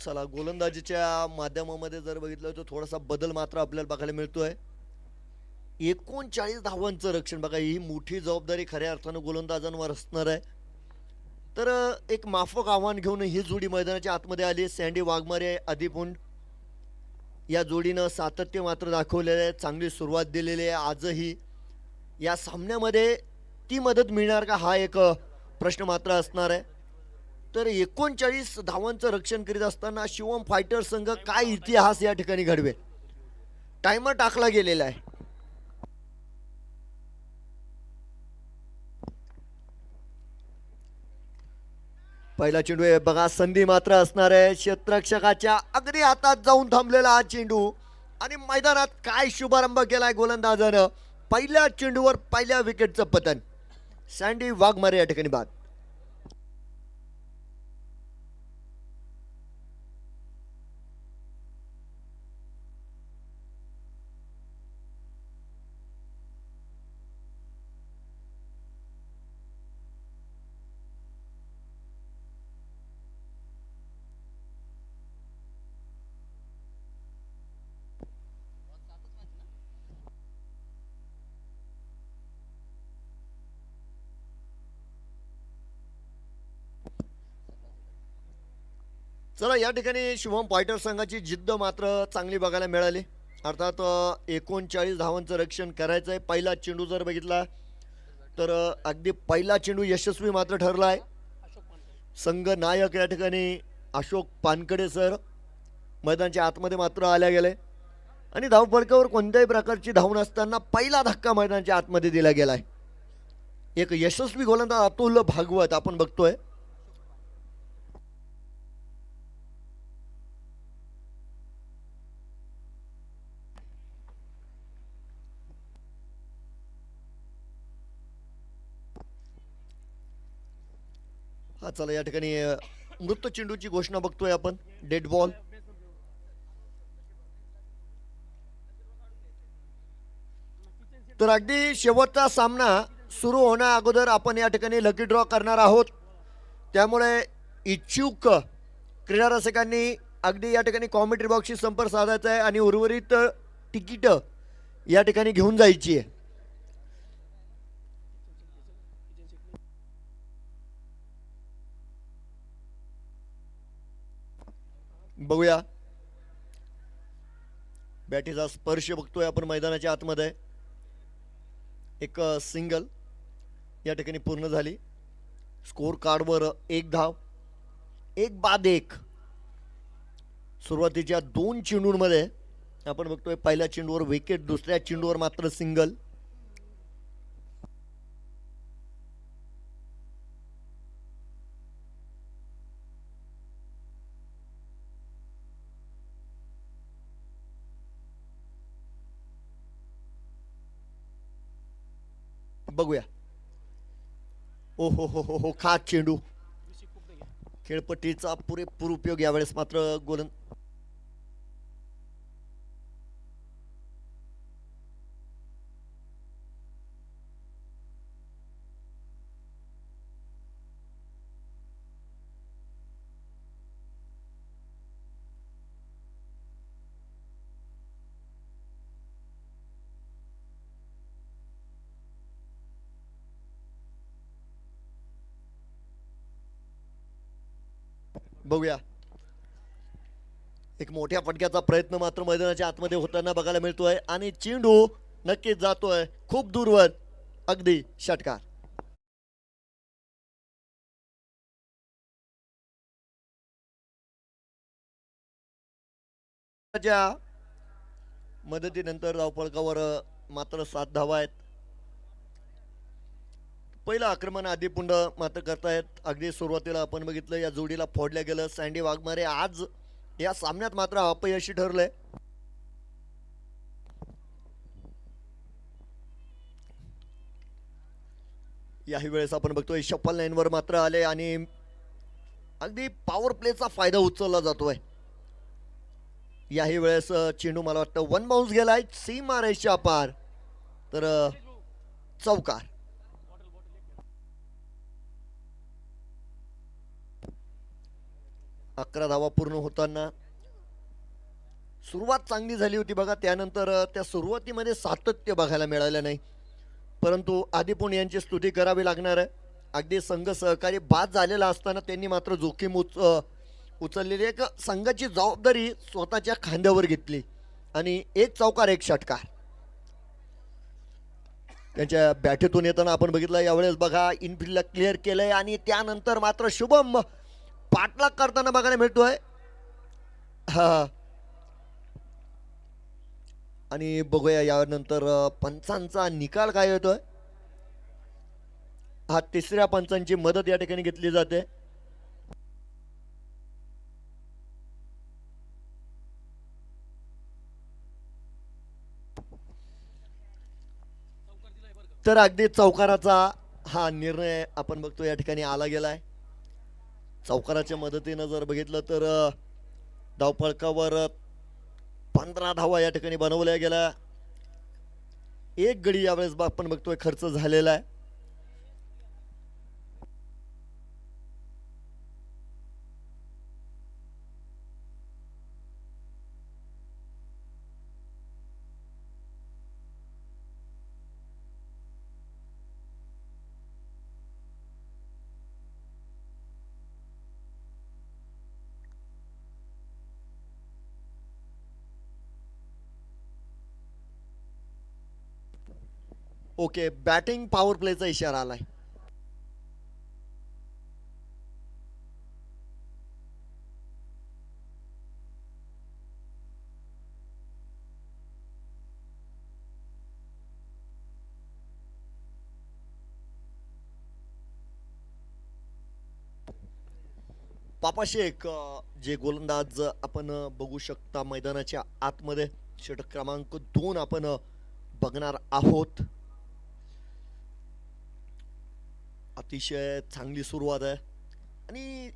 चला, गोलंदाजीच्या माध्यमामध्ये जर बघितलं तर थोडासा बदल मात्र आपल्याला बघायला मिळतोय. 39 धावांचं रक्षण बघा, ही मोठी जबाबदारी खऱ्या अर्थानं गोलंदाजांवर असणार आहे. तर एक माफक आव्हान घेऊन ही जोडी मैदानाच्या आतमध्ये आली. सँडी वाघमारे आदिपुंड या जोडीनं सातत्य मात्र दाखवलेलं आहे, चांगली सुरुवात दिलेली आहे. आजही या सामन्यामध्ये ती मदत मिळणार का हा एक प्रश्न मात्र असणार आहे. तर 39 धावांचं रक्षण करीत असताना शिवम फायटर संघ काय इतिहास या ठिकाणी घडवेल. टायमर टाकला गेलेला आहे. पहिला चेंडू आहे बघा, संधी मात्र असणार आहे. क्षेत्ररक्षकाच्या अगदी हातात जाऊन थांबलेला हा चेंडू आणि मैदानात काय शुभारंभ केलाय गोलंदाजानं. पहिल्या चेंडूवर पहिल्या विकेटचं पतन. सँडी वाघमारे या ठिकाणी बाद. चला, या ठिकाणी शिवम फायटर संघाची जिद्द मात्र चांगली बघायला मिळाली. अर्थात 39 धावांचं रक्षण करायचं आहे. पहिला चेंडू जर बघितला तर अगदी पहिला चेंडू यशस्वी मात्र ठरला आहे. संघ नायक या ठिकाणी अशोक पानकडे सर मैदानाच्या आतमध्ये मात्र आल्या गेले आणि धावफलकावर कोणत्याही प्रकारची धाव नसताना पहिला धक्का मैदानाच्या आतमध्ये दिला गेला आहे. एक यशस्वी गोलंदाज अतुल भागवत आपण बघतोय. हा चला, या ठिकाणी मृत चेंडूची घोषणा बघतोय आपण. Dead ball. तर अगदी शेवटचा सामना सुरू होण्या अगोदर आपण या ठिकाणी लकी ड्रॉ करणार आहोत. त्यामुळे इच्छुक क्रीडा रसिकांनी अगदी या ठिकाणी कॉमेंट्री बॉक्सशी संपर्क साधायचा आहे आणि उर्वरित तिकीट या ठिकाणी घेऊन जायची आहे. बघूया, बॅटीचा स्पर्श बघतोय आपण मैदानाच्या आतमध्ये. एक सिंगल या ठिकाणी पूर्ण झाली. स्कोर कार्डवर 1 धाव, 1 बाद 1. सुरुवातीच्या 2 चेंडूंमध्ये आपण बघतोय पहिल्या चेंडूवर विकेट, दुसऱ्या चेंडूवर मात्र सिंगल. बघूया. ओ हो, खास चेंडू. खेळपट्टीचा पुरेपूर उपयोग यावेळेस मात्र बघूया. एक मोठ्या फटक्याचा प्रयत्न मात्र मैदानाच्या आतमध्ये होताना बघायला मिळतोय आणि चेंडू नक्कीच जातोय खूप दूरवर, अगदी षटकार. मदतीनंतर धावफलकावर मात्र 7 धावा आहेत. पहिलं आक्रमण आदिपुंड मात्र करतायत. अगदी सुरुवातीला आपण बघितलं या जोडीला फोडल्या गेलं. सँडी वाघमारे आज या सामन्यात मात्र अपयशी ठरलंय. याही वेळेस आपण बघतोय शफल लाईनवर मात्र आले आणि अगदी पॉवर प्लेचा फायदा उचलला जातोय. याही वेळेस चेंडू मला वाटतं वन बाउन्स गेलाय सीमा रेषेच्या पार, तर चौकार. अकरा धावा पूर्ण होताना सुरुवात चांगली झाली होती बघा. त्यानंतर त्या सुरुवातीमध्ये सातत्य बघायला मिळालं नाही, परंतु आदिपुण यांची स्तुती करावी लागणार आहे. अगदी संघ सहकारी बाद झालेला असताना त्यांनी मात्र जोखीम उचललेली एक संघाची जबाबदारी स्वतःच्या खांद्यावर घेतली आणि एक चौकार एक षटकार. त्यांच्या बॅटेतून येताना आपण बघितलं यावेळेस बघा इनफिल्डला क्लिअर केलंय आणि त्यानंतर मात्र शुभम पाठलाग करताना बघायला मिळतोय. हा, आणि बघूया यानंतर पंचांचा निकाल काय येतोय. हा तिसऱ्या पंचांची मदत या ठिकाणी घेतली जाते. तर अगदी चौकाराचा हा निर्णय आपण बघतो या ठिकाणी आला गेलाय. चौकाराच्या मदतीनं जर बघितलं तर धावफलकावर 15 धावा या ठिकाणी बनवल्या गेल्या. एक गडी यावेळेस आपण बघतोय खर्च झालेला आहे. ओके, बॅटिंग पॉवर प्लेचा इशारा आलाय. पापा शेख जे गोलंदाज आपण बघू शकता मैदानाच्या आतमध्ये, षटक क्रमांक 2 आपण बघणार आहोत. अतिशय चांगली सुरुवात आहे आणि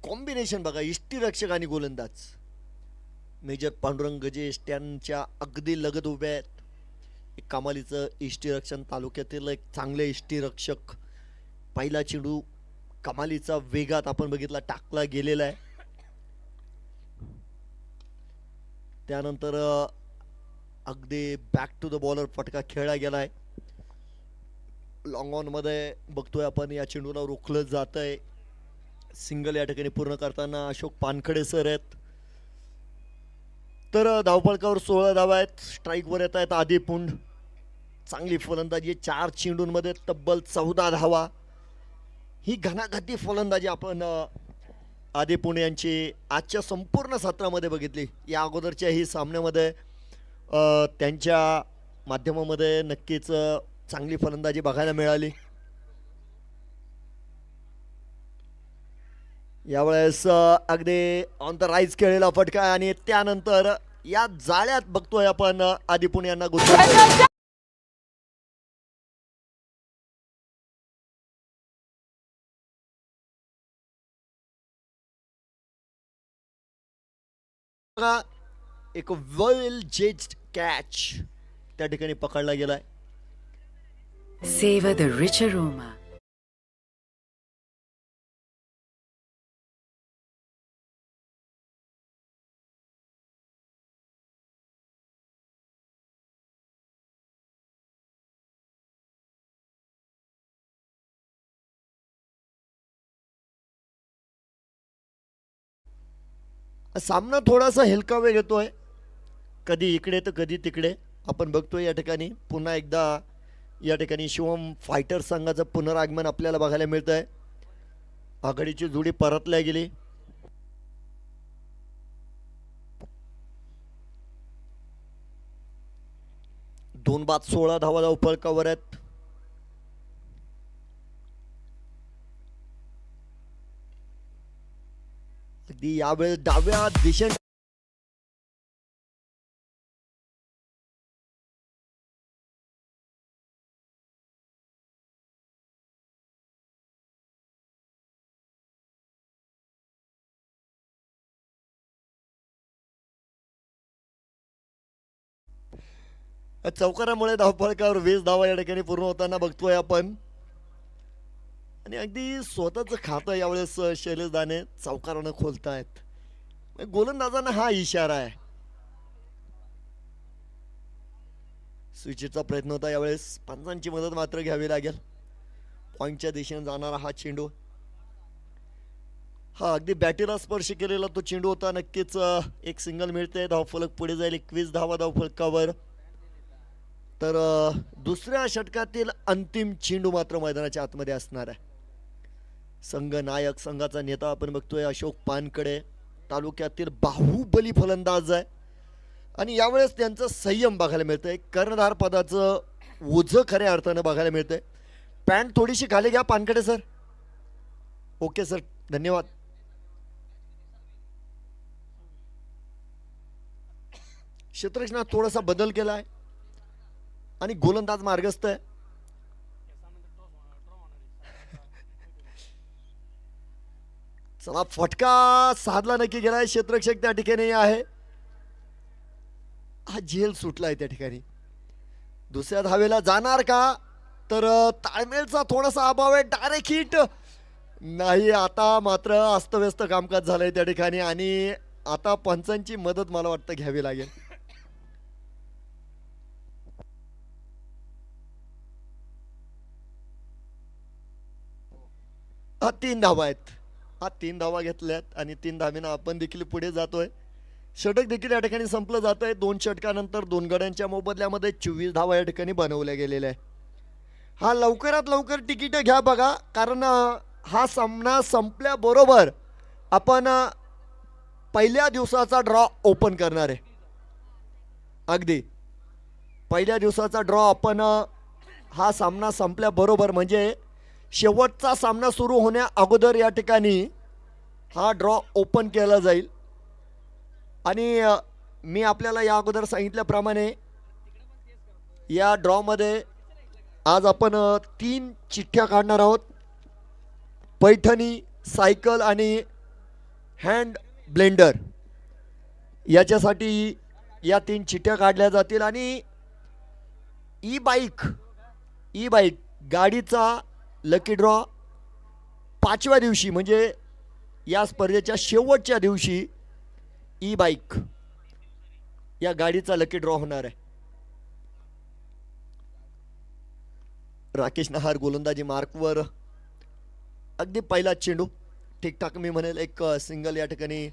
कॉम्बिनेशन बघा यष्टीरक्षक आणि गोलंदाज. मेजर पांडुरंग गजेश त्यांच्या अगदी लगत उभे आहेत. एक कमालीचं यष्टीरक्षण, तालुक्यातील एक चांगले यष्टीरक्षक. पहिला चेंडू कमालीचा वेगात आपण बघितला टाकला गेलेला आहे. त्यानंतर अगदी बॅक टू द बॉलर फटका खेळला गेलाय. लॉंग ऑन मध्ये बघतोय आपण या चेंडूला रोखलं जात आहे. सिंगल या ठिकाणी पूर्ण करताना अशोक पानखडे सर आहेत. तर धावफलकावर 16 धावा आहेत. स्ट्राईकवर येत आहेत आदिपुंड. चांगली फलंदाजी, 4 चेंडूंमध्ये तब्बल 14 धावा. ही घणाघाती फलंदाजी आपण आदिपुंड यांची आजच्या संपूर्ण सत्रामध्ये बघितली. या अगोदरच्याही सामन्यामध्ये त्यांच्या माध्यमामध्ये नक्कीच चांगली फलंदाजी बघायला मिळाली. यावेळेस अगदी ऑन द राईज खेळलेला फटका आणि त्यानंतर या जाळ्यात बघतोय आपण आदिपुंड यांना गुंतवलं. एक वेल जज्ड कॅच त्या ठिकाणी पकडला गेलाय. Savor the rich aroma. सामना थोडासा हेलकावे घेतोय, कधी इकडे तर कधी तिकडे. आपण बघतोय या ठिकाणी पुन्हा एकदा या ठिकाणी शिवम फायटर संघाचं पुनरागमन आपल्याला बघायला मिळत आहे. आघाडीची जोडी परतल्या गेली. दोन बाद 16 धावा धावफलकावर आहेत. अगदी यावेळेस डाव्या दिशेने चौकारामुळे धावफलकावर 20 धावा या ठिकाणी पूर्ण होताना बघतोय आपण. आणि अगदी स्वतःच खातं यावेळेस शैलेश दाने चौकारानं खोलतायत. गोलंदाजांना हा इशारा आहे. स्विचचा प्रयत्न होता यावेळेस. पंचांची मदत मात्र घ्यावी लागेल. पॉइंटच्या दिशेने जाणारा हा चेंडू, हा अगदी बॅटीला स्पर्श केलेला तो चेंडू होता. नक्कीच एक सिंगल मिळते. धावफलक पुढे जाईल 21 धावा धावफलकावर. तर दुसऱ्या षटकातील अंतिम चेंडू मात्र मैदानाच्या आतमध्ये असणार आहे. संघ नायक, संघाचा नेता आपण बघतोय अशोक पानकडे, तालुक्यातील बाहुबली फलंदाज आहे. आणि यावेळेस त्यांचं संयम बघायला मिळतंय. कर्णधार पदाचं ओझं खऱ्या अर्थानं बघायला मिळतंय. पॅन्ट थोडीशी खाली घ्या पानकडे सर. ओके सर, धन्यवाद. क्षेत्ररक्षणात थोडासा बदल केला आहे आणि गोलंदाज मार्गस्थ आहे. चला, फटका साधला नक्की गेलाय. क्षेत्ररक्षक त्या ठिकाणी आहे. हा झेल सुटलाय त्या ठिकाणी. दुसऱ्या धावेला जाणार का, तर ताळमेळचा थोडासा अभाव आहे. डायरेक्ट हिट नाही. आता मात्र अस्तव्यस्त कामकाज झालंय त्या ठिकाणी आणि आता पंचांची मदत मला वाटतं घ्यावी लागेल. हा 3 धावा आहेत. हा 3 धावा घेतल्यात आणि 3 धावेनं आपण देखील पुढे जातोय. षटक देखील या ठिकाणी संपलं जात आहे. 2 षटकानंतर 2 गड्यांच्या मोबदल्यामध्ये 24 धावा या ठिकाणी बनवल्या गेलेल्या आहे. हा लवकरात लवकर तिकीट घ्या बघा, कारण हा सामना संपल्याबरोबर आपण पहिल्या दिवसाचा ड्रॉ ओपन करणार आहे. अगदी पहिल्या दिवसाचा ड्रॉ आपण हा सामना संपल्याबरोबर म्हणजे शेवटचा सामना सुरू होण्या अगोदर या ठिकाणी हा ड्रॉ ओपन केला जाईल. आणि मी आपल्याला या अगोदर सांगितल्याप्रमाणे या ड्रॉमध्ये आज आपण 3 चिठ्ठ्या काढणार आहोत. पैठणी, सायकल आणि हँड ब्लेंडर याच्यासाठी या 3 चिठ्ठ्या काढल्या जातील. आणि ई बाईक गाडीचा लकी ड्रॉ 5व्या दिवशी म्हणजे या स्पर्धेच्या शेवटच्या दिवशी ई बाईक या गाडीचा लकी ड्रॉ होणार आहे. राकेश नहार गोलंदाजी मार्कवर. अगदी पहिला चेंडू ठीकठाक, मी म्हणेल एक सिंगल या ठिकाणी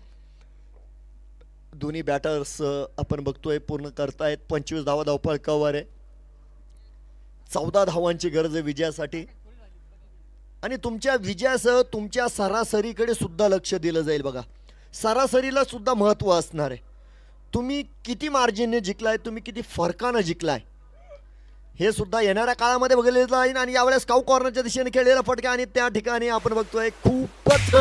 दोन्ही बॅटर्स आपण बघतोय पूर्ण करतायत. 25 धावा धावफलकावर आहे. 14 धावांची गरज आहे विजयासाठी. आणि तुमच्या विजयासह तुमच्या सरासरीकडे सुद्धा लक्ष दिलं जाईल बघा. सरासरीला सुद्धा महत्त्व असणार आहे. तुम्ही किती मार्जिनने जिंकलाय, तुम्ही किती फरकानं जिंकलाय हे सुद्धा येणाऱ्या काळामध्ये बघितलं जाईल. आणि यावेळेस काऊ कॉर्नरच्या दिशेने खेळलेला फटका आणि त्या ठिकाणी आपण बघतोय खूपच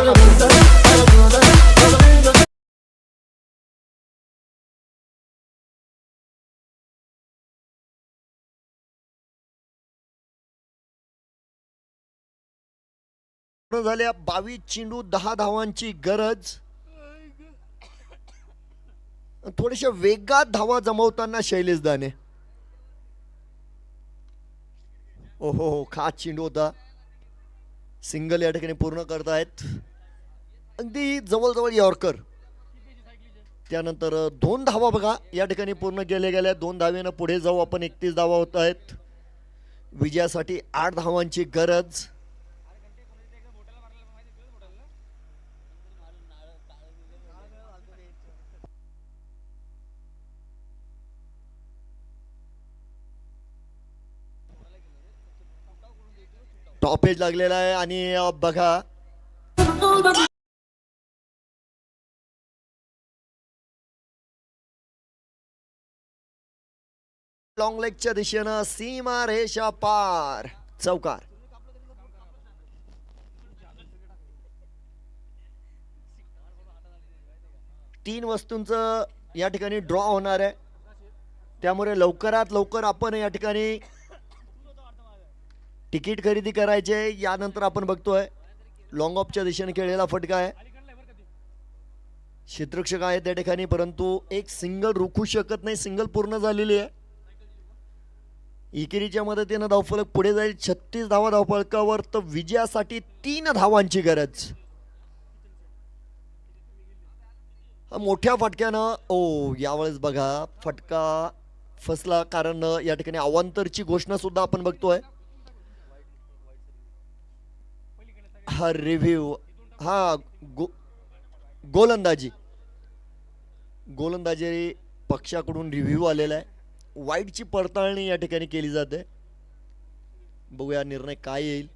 झाल्या. 22 चेंडू 10 धावांची गरज. थोड्याशा वेगात धावा जमवताना शैलेश दाने. ओहो हो, खास चेंडू होता. सिंगल या ठिकाणी पूर्ण करतायत. अगदी जवळजवळ यॉर्कर. त्यानंतर 2 धावा बघा या ठिकाणी पूर्ण केल्या गेल्या. 2 धावेनं पुढे जाऊ आपण. 31 धावा होत आहेत. विजयासाठी 8 धावांची गरज. स्टॉपेज लागलेला आहे आणि बघा लॉंग लेगच्या दिशेनं सीमा रेषा पार चौकार. तीन वस्तूंचं या ठिकाणी ड्रॉ होणार आहे, त्यामुळे लवकरात लवकर आपण या ठिकाणी तिकीट खरेदी करायचे. यानंतर आपण बघतोय लॉंग ऑफच्या दिशेने खेळलेला फटका आहे, क्षेत्ररक्षक आहे त्या ठिकाणी, परंतु एक सिंगल रोखू शकत नाही. सिंगल पूर्ण झालेली आहे. इकेरीच्या मदतीनं धावफलक पुढे जाईल. 36 धावा धावफलकावर, तर विजयासाठी 3 धावांची गरज. मोठ्या फटक्यानं यावेळेस बघा फटका फसला, कारण या ठिकाणी अवांतरची घोषणा सुद्धा आपण बघतोय. हा रिव्ह्यू, हा गोलंदाजी पक्षाकडून रिव्ह्यू आलेला आहे. वाईटची पडताळणी या ठिकाणी केली जाते. बघूया निर्णय काय येईल.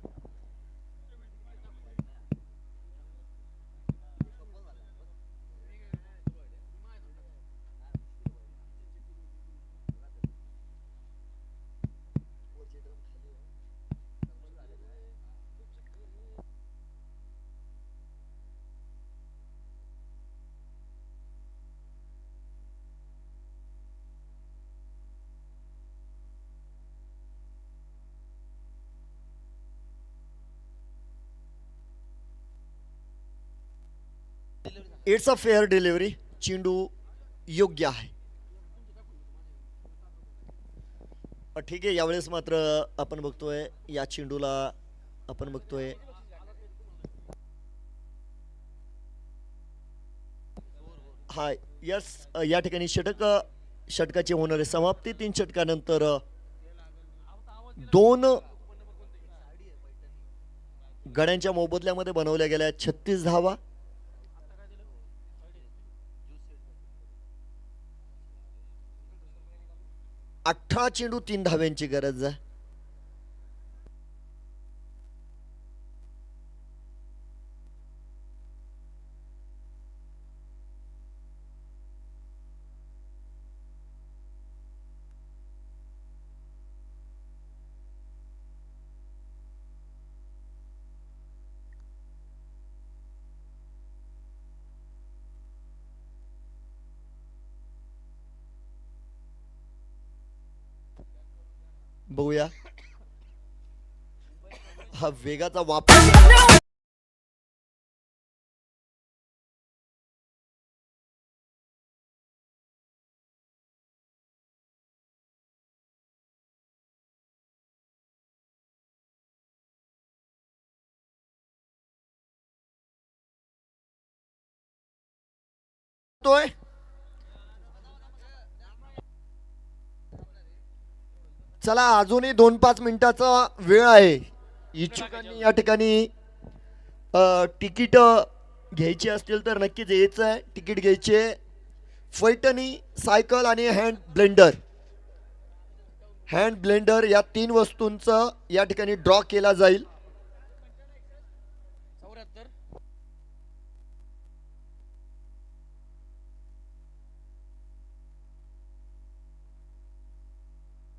It's a fair delivery. चेंडू योग्य आहे. ठीक आहे, यावेळेस मात्र आपण बघतोय या चेंडूला आपण बघतोय हा यस, या ठिकाणी षटकाची होणार आहे समाप्ती. 3 षटकानंतर 2 गड्यांच्या मोबदल्यामध्ये बनवल्या गेल्या 36 धावा. 18 चेंडू 3 धाव्यांची गरज आहे. बघूया हा वेगाचा वापर. चला, अजूनही 2-5 मिनिटाचा वेळ आहे. इच्छुकांनी या ठिकाणी तिकीट घ्यायची असतील तर नक्कीच यायचं आहे. तिकीट घ्यायचे. फैटणी, सायकल आणि हँड ब्लेंडर या 3 वस्तूंचं या ठिकाणी ड्रॉ केला जाईल.